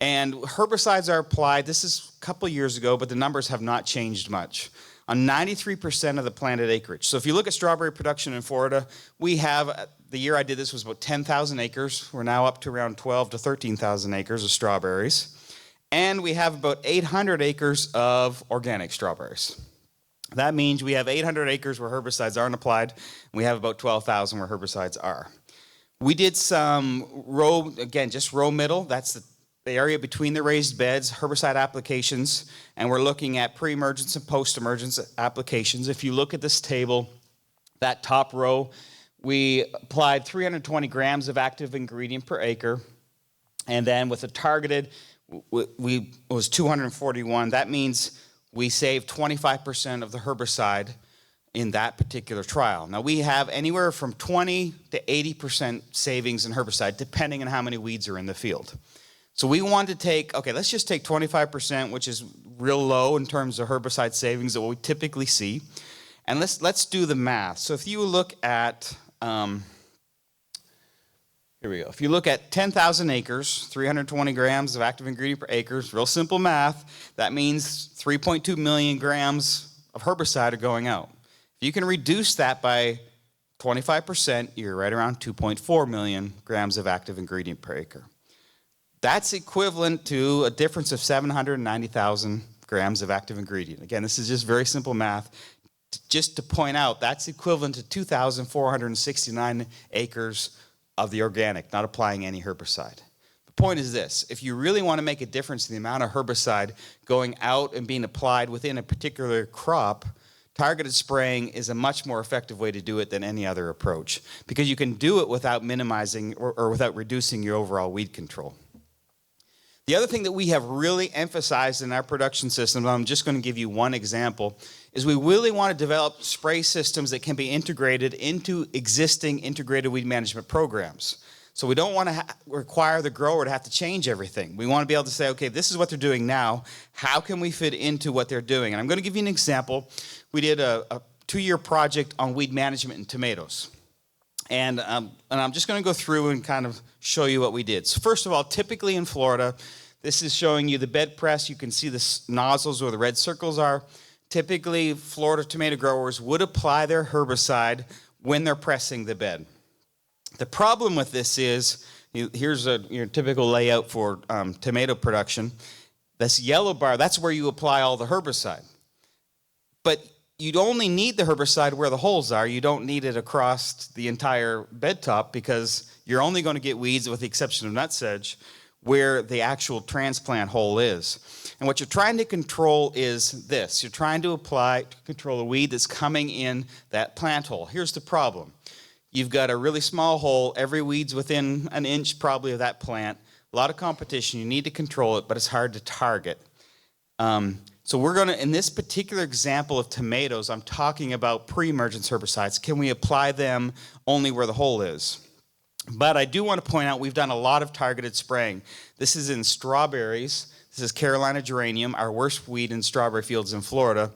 And herbicides are applied, this is a couple years ago, but the numbers have not changed much, on 93% of the planted acreage. So if you look at strawberry production in Florida, we have, the year I did this was about 10,000 acres. We're now up to around 12 to 13,000 acres of strawberries. And we have about 800 acres of organic strawberries. That means we have 800 acres where herbicides aren't applied, and we have about 12,000 where herbicides are. We did some just row middle, that's the area between the raised beds, herbicide applications, and we're looking at pre-emergence and post-emergence applications. If you look at this table, that top row, we applied 320 grams of active ingredient per acre, and then with a targeted, was 241. That means we saved 25% of the herbicide in that particular trial. Now we have anywhere from 20 to 80% savings in herbicide, depending on how many weeds are in the field. So we wanted to let's just take 25%, which is real low in terms of herbicide savings that we typically see, and let's do the math. So if you look at, here we go. If you look at 10,000 acres, 320 grams of active ingredient per acre, real simple math, that means 3.2 million grams of herbicide are going out. If you can reduce that by 25%, you're right around 2.4 million grams of active ingredient per acre. That's equivalent to a difference of 790,000 grams of active ingredient. Again, this is just very simple math. Just to point out, that's equivalent to 2,469 acres of the organic, not applying any herbicide. The point is this: if you really want to make a difference in the amount of herbicide going out and being applied within a particular crop, targeted spraying is a much more effective way to do it than any other approach, because you can do it without minimizing or without reducing your overall weed control. The other thing that we have really emphasized in our production system, I'm just going to give you one example, is we really want to develop spray systems that can be integrated into existing integrated weed management programs. So we don't want to require the grower to have to change everything. We want to be able to say, okay, this is what they're doing now. How can we fit into what they're doing? And I'm going to give you an example. We did a 2-year project on weed management in tomatoes. And I'm just going to go through and kind of show you what we did. So first of all, typically in Florida, this is showing you the bed press. You can see the nozzles where the red circles are. Typically, Florida tomato growers would apply their herbicide when they're pressing the bed. The problem with this is, here's your typical layout for tomato production. This yellow bar, that's where you apply all the herbicide. But you'd only need the herbicide where the holes are. You don't need it across the entire bed top because you're only going to get weeds, with the exception of nutsedge, where the actual transplant hole is. And what you're trying to control is this. You're trying to control a weed that's coming in that plant hole. Here's the problem. You've got a really small hole. Every weed's within an inch probably of that plant. A lot of competition. You need to control it, but it's hard to target. So we're going to, in this particular example of tomatoes, I'm talking about pre-emergence herbicides. Can we apply them only where the hole is? But I do want to point out we've done a lot of targeted spraying. This is in strawberries. This is Carolina geranium, our worst weed in strawberry fields in Florida.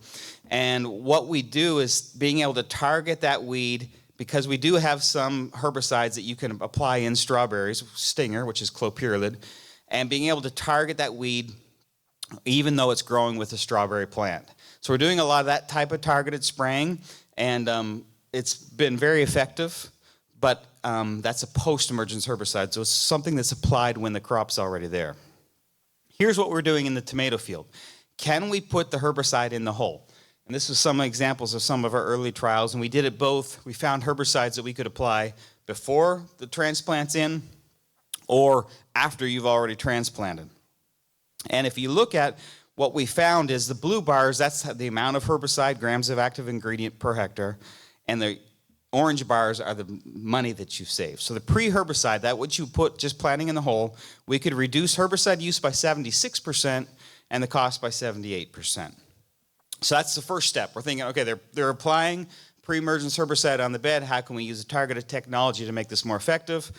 And what we do is being able to target that weed, because we do have some herbicides that you can apply in strawberries, Stinger, which is clopyralid, and being able to target that weed even though it's growing with a strawberry plant. So we're doing a lot of that type of targeted spraying, and it's been very effective, but that's a post-emergence herbicide, so it's something that's applied when the crop's already there. Here's what we're doing in the tomato field. Can we put the herbicide in the hole? And this is some examples of some of our early trials, and we did it both. We found herbicides that we could apply before the transplant's in or after you've already transplanted. And if you look at what we found is the blue bars, that's the amount of herbicide, grams of active ingredient per hectare, and the orange bars are the money that you've saved. So the pre-herbicide, that what you put just planting in the hole, we could reduce herbicide use by 76% and the cost by 78%. So that's the first step. We're thinking, okay, they're applying pre-emergence herbicide on the bed. How can we use a targeted technology to make this more effective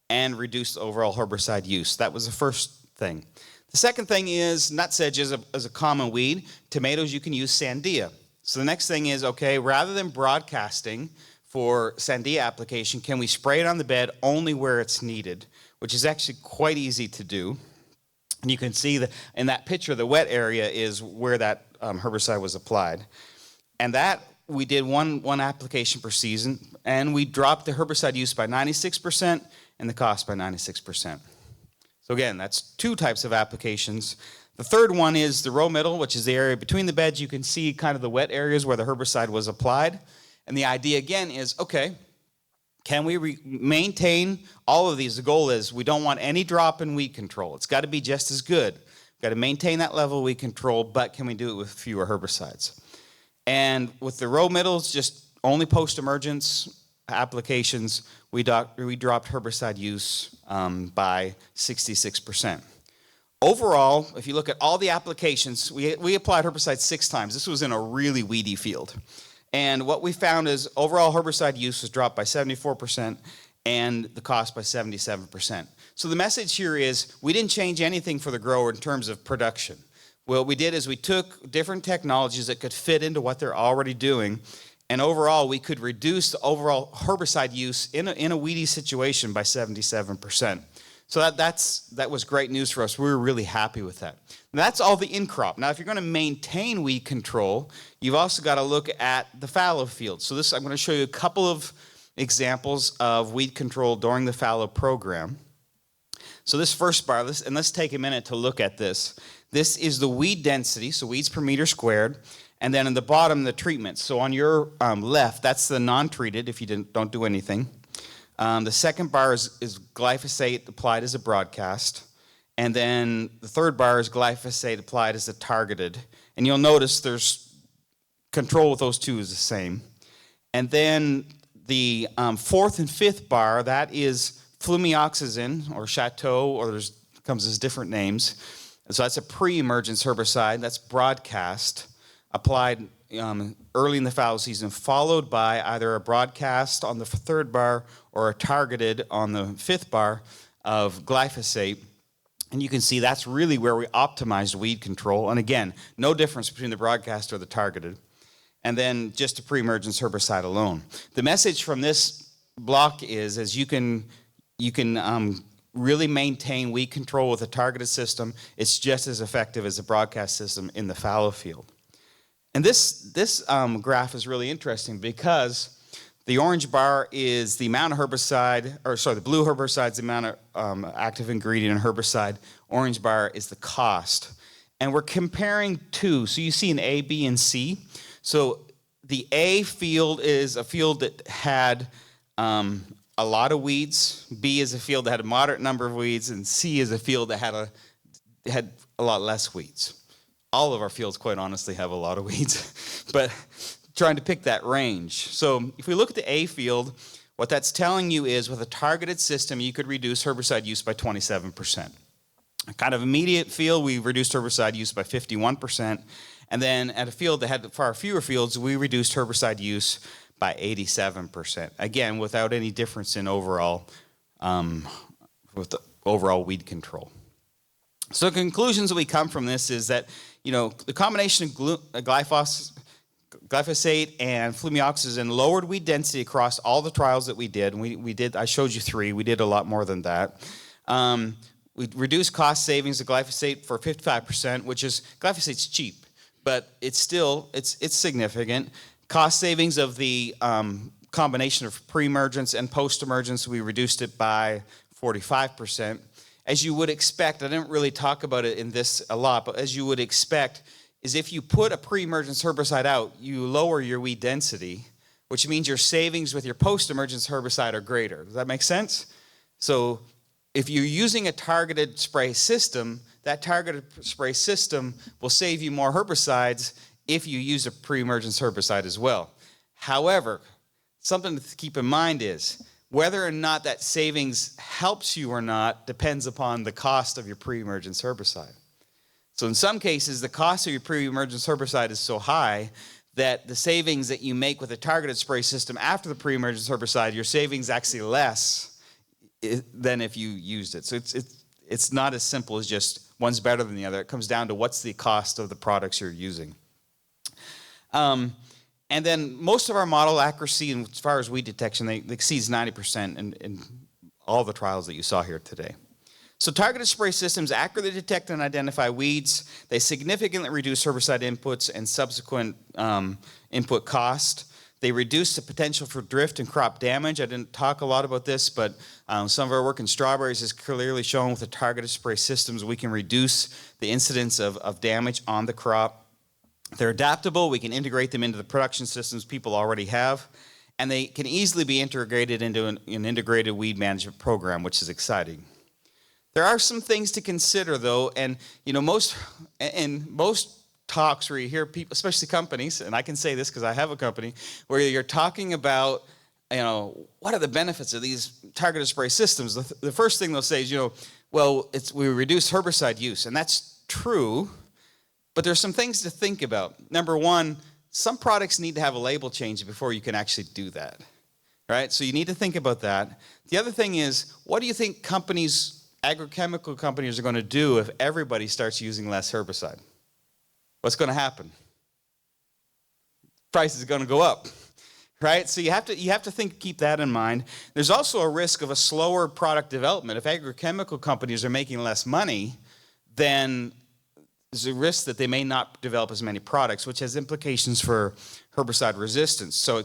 and reduce the overall herbicide use? That was the first thing. The second thing is nutsedge is a common weed. Tomatoes, you can use Sandia. So the next thing is, okay, rather than broadcasting for Sandia application, can we spray it on the bed only where it's needed, which is actually quite easy to do. And you can see that in that picture, the wet area is where that herbicide was applied. And that, we did one application per season, and we dropped the herbicide use by 96% and the cost by 96%. So again, that's two types of applications. The third one is the row middle, which is the area between the beds. You can see kind of the wet areas where the herbicide was applied. And the idea again is, okay, can we maintain all of these? The goal is we don't want any drop in weed control. It's got to be just as good. We've got to maintain that level of weed control, but can we do it with fewer herbicides? And with the row middles, just only post-emergence applications, we dropped herbicide use by 66%. Overall, if you look at all the applications, we applied herbicide 6 times. This was in a really weedy field. And what we found is overall herbicide use was dropped by 74% and the cost by 77%. So the message here is we didn't change anything for the grower in terms of production. What we did is we took different technologies that could fit into what they're already doing, and overall we could reduce the overall herbicide use in a weedy situation by 77%. So that was great news for us. We were really happy with that. And that's all the in-crop. Now, if you're going to maintain weed control, you've also got to look at the fallow field. So I'm going to show you a couple of examples of weed control during the fallow program. So this first bar, and let's take a minute to look at this. This is the weed density, so weeds per meter squared. And then in the bottom, the treatment. So on your left, that's the non-treated if you don't do anything. The second bar is glyphosate applied as a broadcast. And then the third bar is glyphosate applied as a targeted. And you'll notice there's control with those two is the same. And then the fourth and fifth bar, that is flumioxazin or Chateau, or comes as different names. So that's a pre-emergence herbicide. That's broadcast, applied early in the fallow season, followed by either a broadcast on the third bar or a targeted on the fifth bar of glyphosate. And you can see that's really where we optimized weed control. And again, no difference between the broadcast or the targeted. And then just a pre-emergence herbicide alone. The message from this block is you can really maintain weed control with a targeted system. It's just as effective as a broadcast system in the fallow field. And this graph is really interesting because the orange bar is the amount of herbicide, or sorry, the blue herbicide is the amount of active ingredient in herbicide. Orange bar is the cost. And we're comparing two. So you see an A, B, and C. So the A field is a field that had a lot of weeds. B is a field that had a moderate number of weeds. And C is a field that had a lot less weeds. All of our fields, quite honestly, have a lot of weeds. But trying to pick that range. So if we look at the A field, what that's telling you is with a targeted system, you could reduce herbicide use by 27%. A kind of immediate field, we reduced herbicide use by 51%. And then at a field that had far fewer fields, we reduced herbicide use by 87%. Again, without any difference in overall, with the overall weed control. So the conclusions that we come from this is that, the combination of glyphosate and flumioxazin lowered weed density across all the trials that we did. And I showed you 3. We did a lot more than that. We reduced cost savings of glyphosate for 55%, which is, glyphosate's cheap, but it's significant. Cost savings of the combination of pre-emergence and post-emergence, we reduced it by 45%. As you would expect, I didn't really talk about it in this a lot, but as you would expect, is if you put a pre-emergence herbicide out, you lower your weed density, which means your savings with your post-emergence herbicide are greater. Does that make sense? So if you're using a targeted spray system, that targeted spray system will save you more herbicides if you use a pre-emergence herbicide as well. However, something to keep in mind is whether or not that savings helps you or not depends upon the cost of your pre-emergence herbicide. So in some cases, the cost of your pre-emergence herbicide is so high that the savings that you make with a targeted spray system after the pre-emergence herbicide, your savings actually less than if you used it. So it's not as simple as just one's better than the other. It comes down to what's the cost of the products you're using. And then most of our model accuracy, as far as weed detection, they exceeds 90% in all the trials that you saw here today. So targeted spray systems accurately detect and identify weeds. They significantly reduce herbicide inputs and subsequent input cost. They reduce the potential for drift and crop damage. I didn't talk a lot about this, but some of our work in strawberries is clearly shown with the targeted spray systems. We can reduce the incidence of damage on the crop. They're adaptable. We can integrate them into the production systems people already have. And they can easily be integrated into an integrated weed management program, which is exciting. There are some things to consider, though, and most talks where you hear people, especially companies, and I can say this because I have a company, where you're talking about, what are the benefits of these targeted spray systems? The first thing they'll say is, we reduce herbicide use, and that's true, but there's some things to think about. Number one, some products need to have a label change before you can actually do that, right? So you need to think about that. The other thing is, what do you think agrochemical companies are going to do if everybody starts using less herbicide? What's going to happen? Price is going to go up, right? So you have to keep that in mind. There's also a risk of a slower product development. If agrochemical companies are making less money, then there's a risk that they may not develop as many products, which has implications for herbicide resistance. So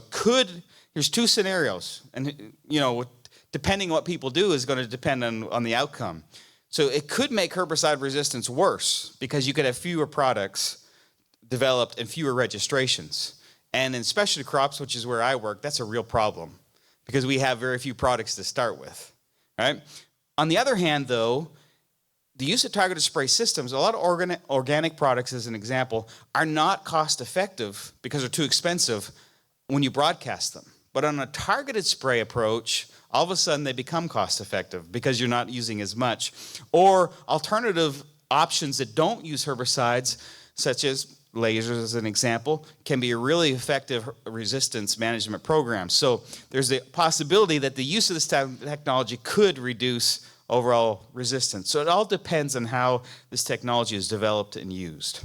here's 2 scenarios, and depending on what people do is going to depend on the outcome. So it could make herbicide resistance worse because you could have fewer products developed and fewer registrations. And in specialty crops, which is where I work, that's a real problem because we have very few products to start with, right? On the other hand, though, the use of targeted spray systems, a lot of organic products, as an example, are not cost effective because they're too expensive when you broadcast them. But on a targeted spray approach, all of a sudden they become cost effective because you're not using as much. Or alternative options that don't use herbicides, such as lasers as an example, can be a really effective resistance management program. So there's the possibility that the use of this technology could reduce overall resistance. So it all depends on how this technology is developed and used.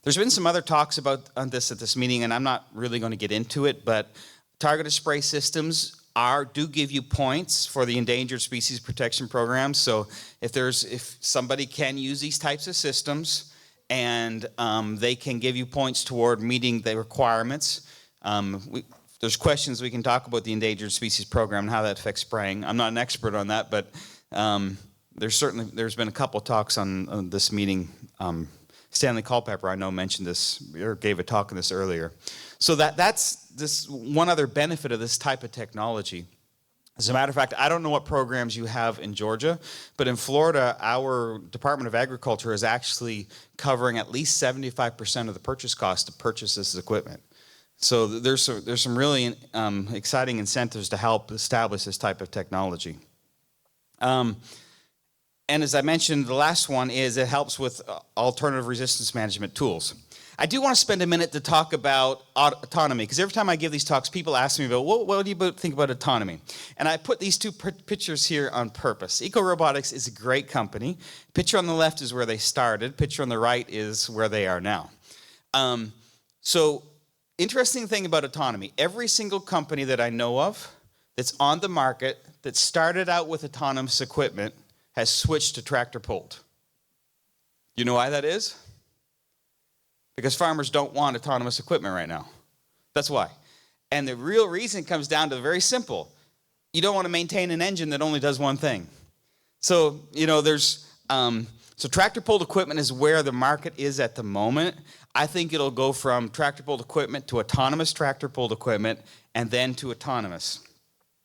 There's been some other talks on this at this meeting, and I'm not really going to get into it, but targeted spray systems do give you points for the Endangered Species Protection Program. So if somebody can use these types of systems and they can give you points toward meeting the requirements. There's questions we can talk about the Endangered Species Program and how that affects spraying. I'm not an expert on that, but there's been a couple talks on this meeting. Stanley Culpepper, I know, mentioned this or gave a talk on this earlier. So that's this one other benefit of this type of technology. As a matter of fact, I don't know what programs you have in Georgia, but in Florida, our Department of Agriculture is actually covering at least 75% of the purchase cost to purchase this equipment. So there's some really exciting incentives to help establish this type of technology. And as I mentioned, the last one is it helps with alternative resistance management tools. I do want to spend a minute to talk about autonomy, because every time I give these talks, people ask me about, what do you think about autonomy? And I put these two pictures here on purpose. Eco Robotics is a great company. Picture on the left is where they started. Picture on the right is where they are now. So interesting thing about autonomy, every single company that I know of that's on the market that started out with autonomous equipment has switched to tractor pulled. You know why that is? Because farmers don't want autonomous equipment right now. That's why. And the real reason comes down to very simple. You don't want to maintain an engine that only does one thing. So, so tractor pulled equipment is where the market is at the moment. I think it'll go from tractor pulled equipment to autonomous tractor pulled equipment and then to autonomous.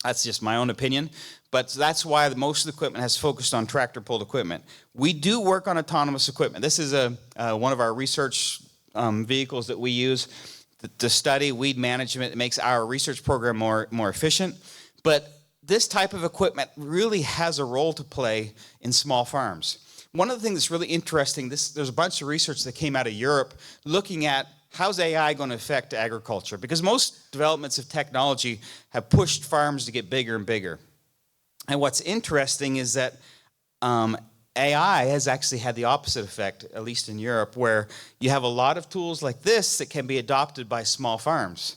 That's just my own opinion, but that's why most of the equipment has focused on tractor-pulled equipment. We do work on autonomous equipment. This is one of our research vehicles that we use to study weed management. It makes our research program more efficient, but this type of equipment really has a role to play in small farms. One of the things that's really interesting, there's a bunch of research that came out of Europe looking at how's AI going to affect agriculture? Because most developments of technology have pushed farms to get bigger and bigger. And what's interesting is that AI has actually had the opposite effect, at least in Europe, where you have a lot of tools like this that can be adopted by small farms,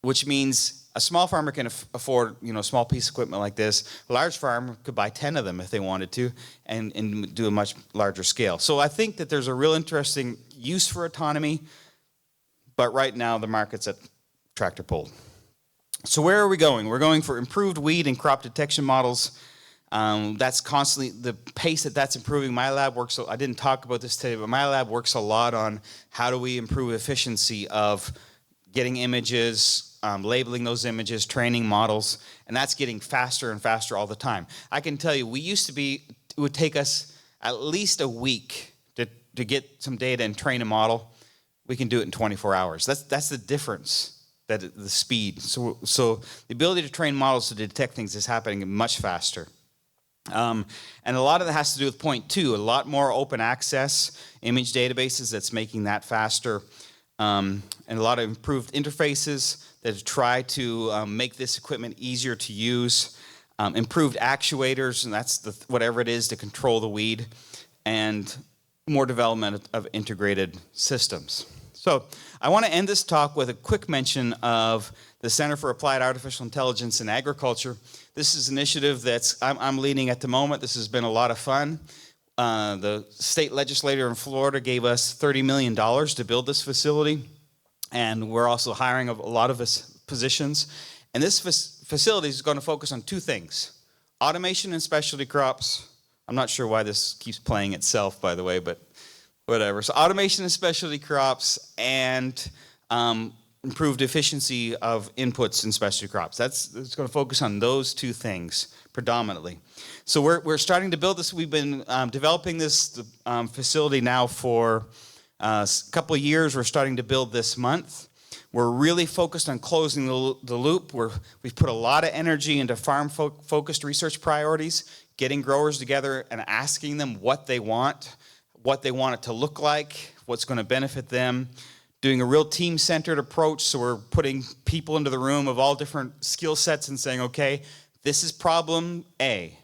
which means a small farmer can afford, a small piece of equipment like this. A large farmer could buy 10 of them if they wanted to and do a much larger scale. So I think that there's a real interesting use for autonomy. But right now, the market's at tractor pulled. So where are we going? We're going for improved weed and crop detection models. That's constantly, the pace that's improving. My lab works, I didn't talk about this today, but my lab works a lot on how do we improve efficiency of getting images, labeling those images, training models, and that's getting faster and faster all the time. I can tell you, it would take us at least a week to get some data and train a model. We can do it in 24 hours. That's the difference, the speed. So the ability to train models to detect things is happening much faster. And a lot of that has to do with point two, a lot more open access image databases that's making that faster, and a lot of improved interfaces that try to make this equipment easier to use, improved actuators, and that's whatever it is to control the weed, and more development of integrated systems. So I want to end this talk with a quick mention of the Center for Applied Artificial Intelligence in Agriculture. This is an initiative that's I'm leading at the moment. This has been a lot of fun. The state legislator in Florida gave us $30 million to build this facility, and we're also hiring a lot of positions. And this facility is going to focus on two things: automation and specialty crops. I'm not sure why this keeps playing itself, by the way, but whatever. So automation and specialty crops and improved efficiency of inputs in specialty crops. It's going to focus on those two things predominantly. So we're starting to build this. We've been developing this facility now for a couple of years. We're starting to build this month. We're really focused on closing the loop. We've put a lot of energy into farm-focused research priorities, getting growers together and asking them what they want it to look like, what's going to benefit them, doing a real team-centered approach. So we're putting people into the room of all different skill sets and saying, okay, this is problem A.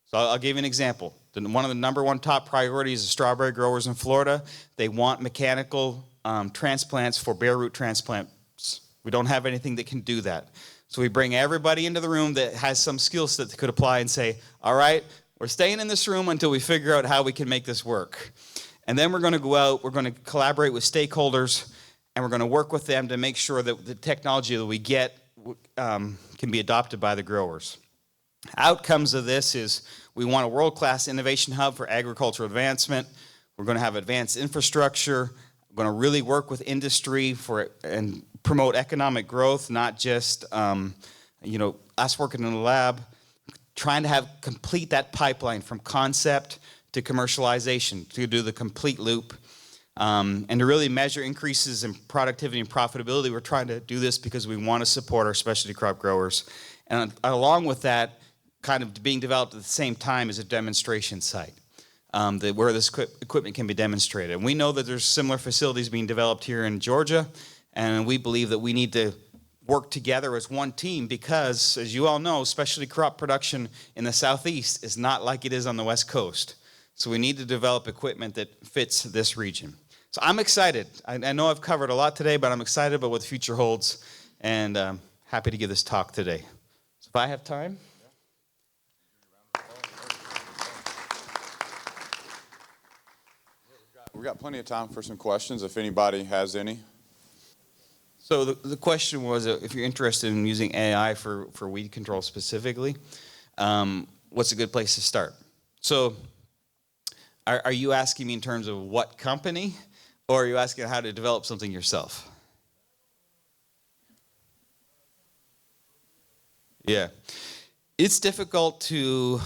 So I'll give you an example. One of the number one top priorities is strawberry growers in Florida. They want mechanical transplants for bare root transplants. We don't have anything that can do that. So we bring everybody into the room that has some skill set that could apply and say, all right, we're staying in this room until we figure out how we can make this work. And then we're going to go out, we're going to collaborate with stakeholders, and we're going to work with them to make sure that the technology that we get can be adopted by the growers. Outcomes of this is we want a world-class innovation hub for agricultural advancement. We're going to have advanced infrastructure. We're going to really work with industry and promote economic growth, not just us working in the lab, trying to complete that pipeline from concept to commercialization, to do the complete loop, and to really measure increases in productivity and profitability. We're trying to do this because we want to support our specialty crop growers. And along with that, kind of being developed at the same time is a demonstration site where this equipment can be demonstrated. And we know that there's similar facilities being developed here in Georgia, and we believe that we need to work together as one team because, as you all know, specialty crop production in the Southeast is not like it is on the West Coast. So we need to develop equipment that fits this region. So I'm excited. I know I've covered a lot today, but I'm excited about what the future holds, and happy to give this talk today. So if I have time. We've got plenty of time for some questions if anybody has any. So the question was, if you're interested in using AI for weed control specifically, what's a good place to start? So are you asking me in terms of what company, or are you asking how to develop something yourself? Yeah. It's difficult to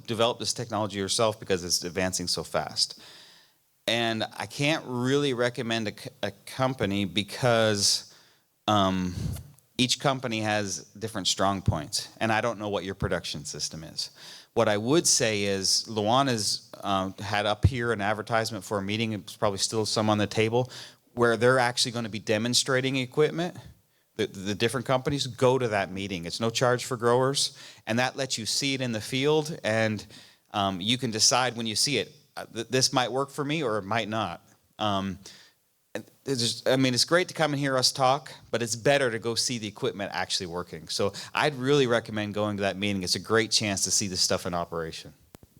develop this technology yourself because it's advancing so fast. And I can't really recommend a company because each company has different strong points, and I don't know what your production system is. What I would say is Luan has had up here an advertisement for a meeting, it's probably still some on the table, where they're actually going to be demonstrating equipment. The different companies go to that meeting. It's no charge for growers, and that lets you see it in the field, and you can decide when you see it, this might work for me or it might not. It's great to come and hear us talk, but it's better to go see the equipment actually working. So I'd really recommend going to that meeting. It's a great chance to see this stuff in operation.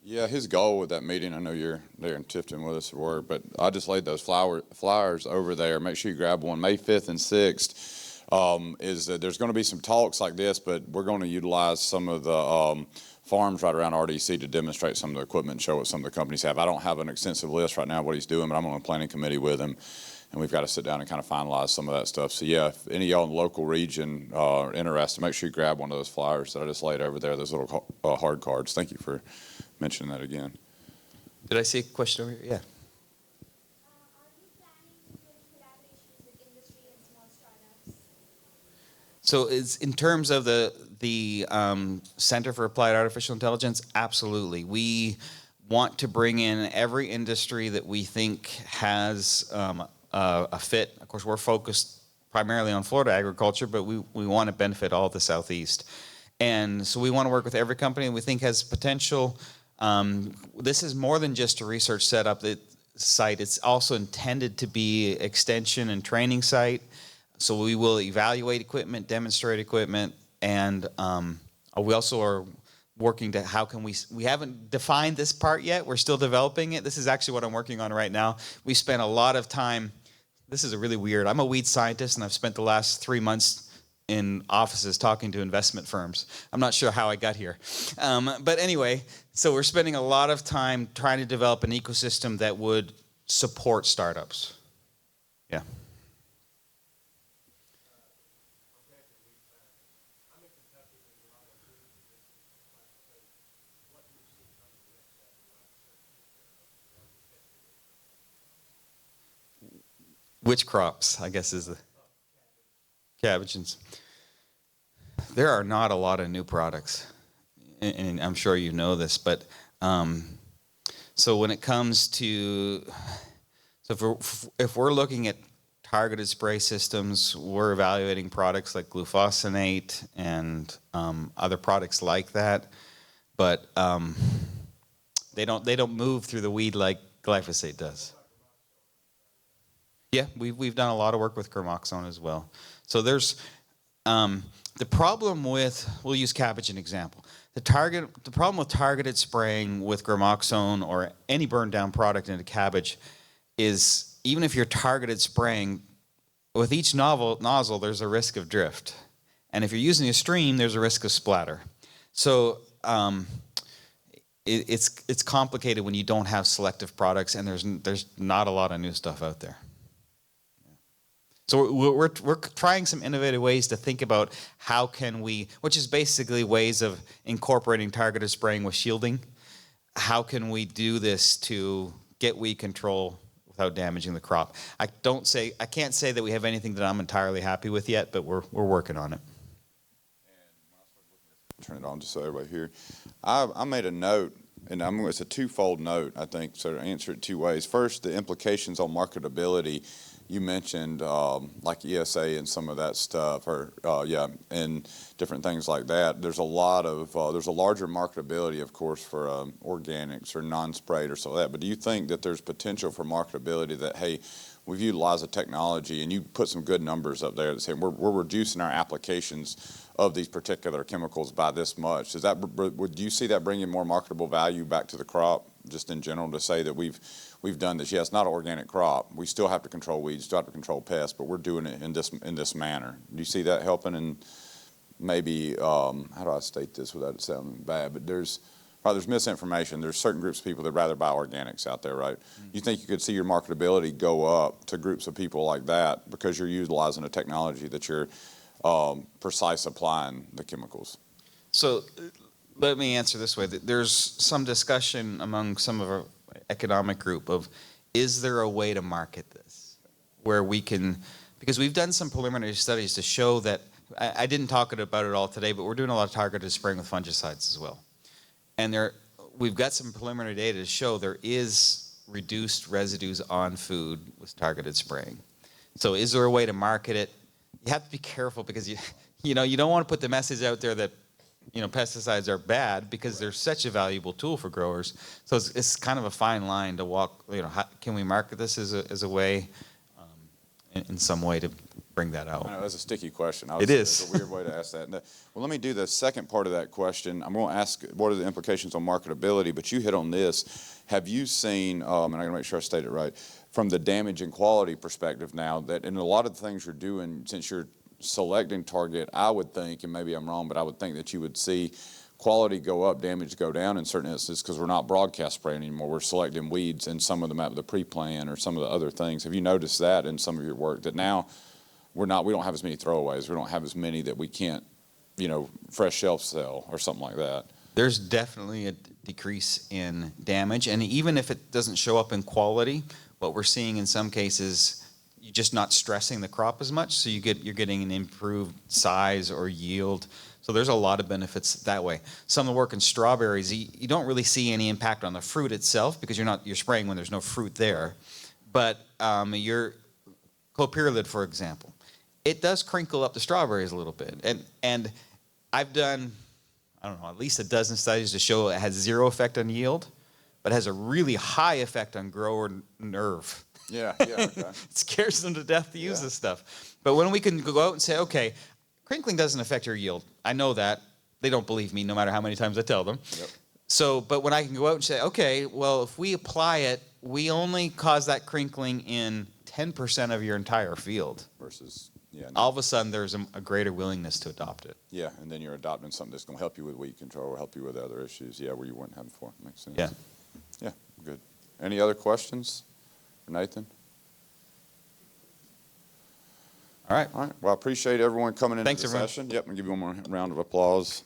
Yeah, his goal with that meeting, I know you're there in Tifton with us at work, but I just laid those flyers over there. Make sure you grab one, May 5th and 6th. Is that there's going to be some talks like this, but we're going to utilize some of the farms right around RDC to demonstrate some of the equipment and show what some of the companies have. I don't have an extensive list right now of what he's doing, but I'm on a planning committee with him, and we've got to sit down and kind of finalize some of that stuff. So yeah, if any of y'all in the local region are interested, make sure you grab one of those flyers that I just laid over there, those little hard cards. Thank you for mentioning that again. Did I see a question over here? Yeah. So it's in terms of the Center for Applied Artificial Intelligence, absolutely. We want to bring in every industry that we think has a fit. Of course, we're focused primarily on Florida agriculture, but we want to benefit all of the Southeast. And so we want to work with every company we think has potential. This is more than just a research site. It's also intended to be extension and training site. So we will evaluate equipment, demonstrate equipment, and we also are working to how can we haven't defined this part yet. We're still developing it. This is actually what I'm working on right now. We spent a lot of time. This is really weird. I'm a weed scientist, and I've spent the last 3 months in offices talking to investment firms. I'm not sure how I got here. But anyway, so we're spending a lot of time trying to develop an ecosystem that would support startups. Yeah. Which crops, I guess, is the cabbages. There are not a lot of new products, and I'm sure you know this, but so when it comes to, if we're looking at targeted spray systems, we're evaluating products like glufosinate and other products like that, but they don't move through the weed like glyphosate does. Yeah, we've done a lot of work with Gramoxone as well. So there's the problem with, we'll use cabbage as an example. The problem with targeted spraying with Gramoxone or any burn down product into cabbage is even if you're targeted spraying, with each nozzle there's a risk of drift, and if you're using a stream, there's a risk of splatter. So it's complicated when you don't have selective products, and there's not a lot of new stuff out there. So we're trying some innovative ways to think about how can we, which is basically ways of incorporating targeted spraying with shielding. How can we do this to get weed control without damaging the crop? I can't say that we have anything that I'm entirely happy with yet, but we're working on it. Turn it on just so everybody here. I made a note, and it's a twofold note, I think, so to answer it two ways. First, the implications on marketability. You mentioned like ESA and some of that stuff, or and different things like that. There's a larger marketability, of course, for organics or non-sprayed or so like that. But do you think that there's potential for marketability that, hey, we've utilized the technology, and you put some good numbers up there that say we're reducing our applications of these particular chemicals by this much? Would you see that bringing more marketable value back to the crop, just in general, to say that we've done this? Yes, not an organic crop. We still have to control weeds, still have to control pests, but we're doing it in this manner. Do you see that helping? And maybe how do I state this without it sounding bad? But there's misinformation. There's certain groups of people that rather buy organics out there, right? You think you could see your marketability go up to groups of people like that because you're utilizing a technology that you're precise applying the chemicals? So let me answer this way. There's some discussion among some of our economic group of, is there a way to market this where we can, because we've done some preliminary studies to show that, I didn't talk about it all today, but we're doing a lot of targeted spraying with fungicides as well. And we've got some preliminary data to show there is reduced residues on food with targeted spraying. So is there a way to market it? You have to be careful because you don't want to put the message out there that pesticides are bad, because they're such a valuable tool for growers. So it's kind of a fine line to walk. Can we market this as a way, in some way, to bring that out? I know that's a sticky question. It is. It's a weird way to ask that. Well, let me do the second part of that question. I'm going to ask, what are the implications on marketability? But you hit on this. Have you seen, and I got to make sure I state it right, from the damage and quality perspective now, that in a lot of the things you're doing, since you're selecting target, I would think, and maybe I'm wrong, but I would think that you would see quality go up, damage go down in certain instances, because we're not broadcast spraying anymore. We're selecting weeds and some of them at the pre-plant or some of the other things. Have you noticed that in some of your work, that now we don't have as many throwaways, we don't have as many that we can't, fresh shelf sell or something like that? There's definitely a decrease in damage, and even if it doesn't show up in quality, what we're seeing in some cases, you're just not stressing the crop as much, so you're getting an improved size or yield. So there's a lot of benefits that way. Some of the work in strawberries, you don't really see any impact on the fruit itself because you're spraying when there's no fruit there. But your clopyralid, for example, it does crinkle up the strawberries a little bit. And I've done, I don't know, at least a dozen studies to show it has zero effect on yield, but has a really high effect on grower nerve. Yeah, okay. It scares them to death to use this stuff. But when we can go out and say, okay, crinkling doesn't affect your yield. I know that. They don't believe me no matter how many times I tell them. Yep. So, but when I can go out and say, okay, well, if we apply it, we only cause that crinkling in 10% of your entire field. Versus, All of a sudden, there's a greater willingness to adopt it. Yeah, and then you're adopting something that's going to help you with weed control or help you with other issues, where you wouldn't have before. Makes sense. Yeah. Yeah, good. Any other questions for Nathan? All right. All right. Well, I appreciate everyone coming into Thanks, the everyone. session. Yep, I'll give you one more round of applause.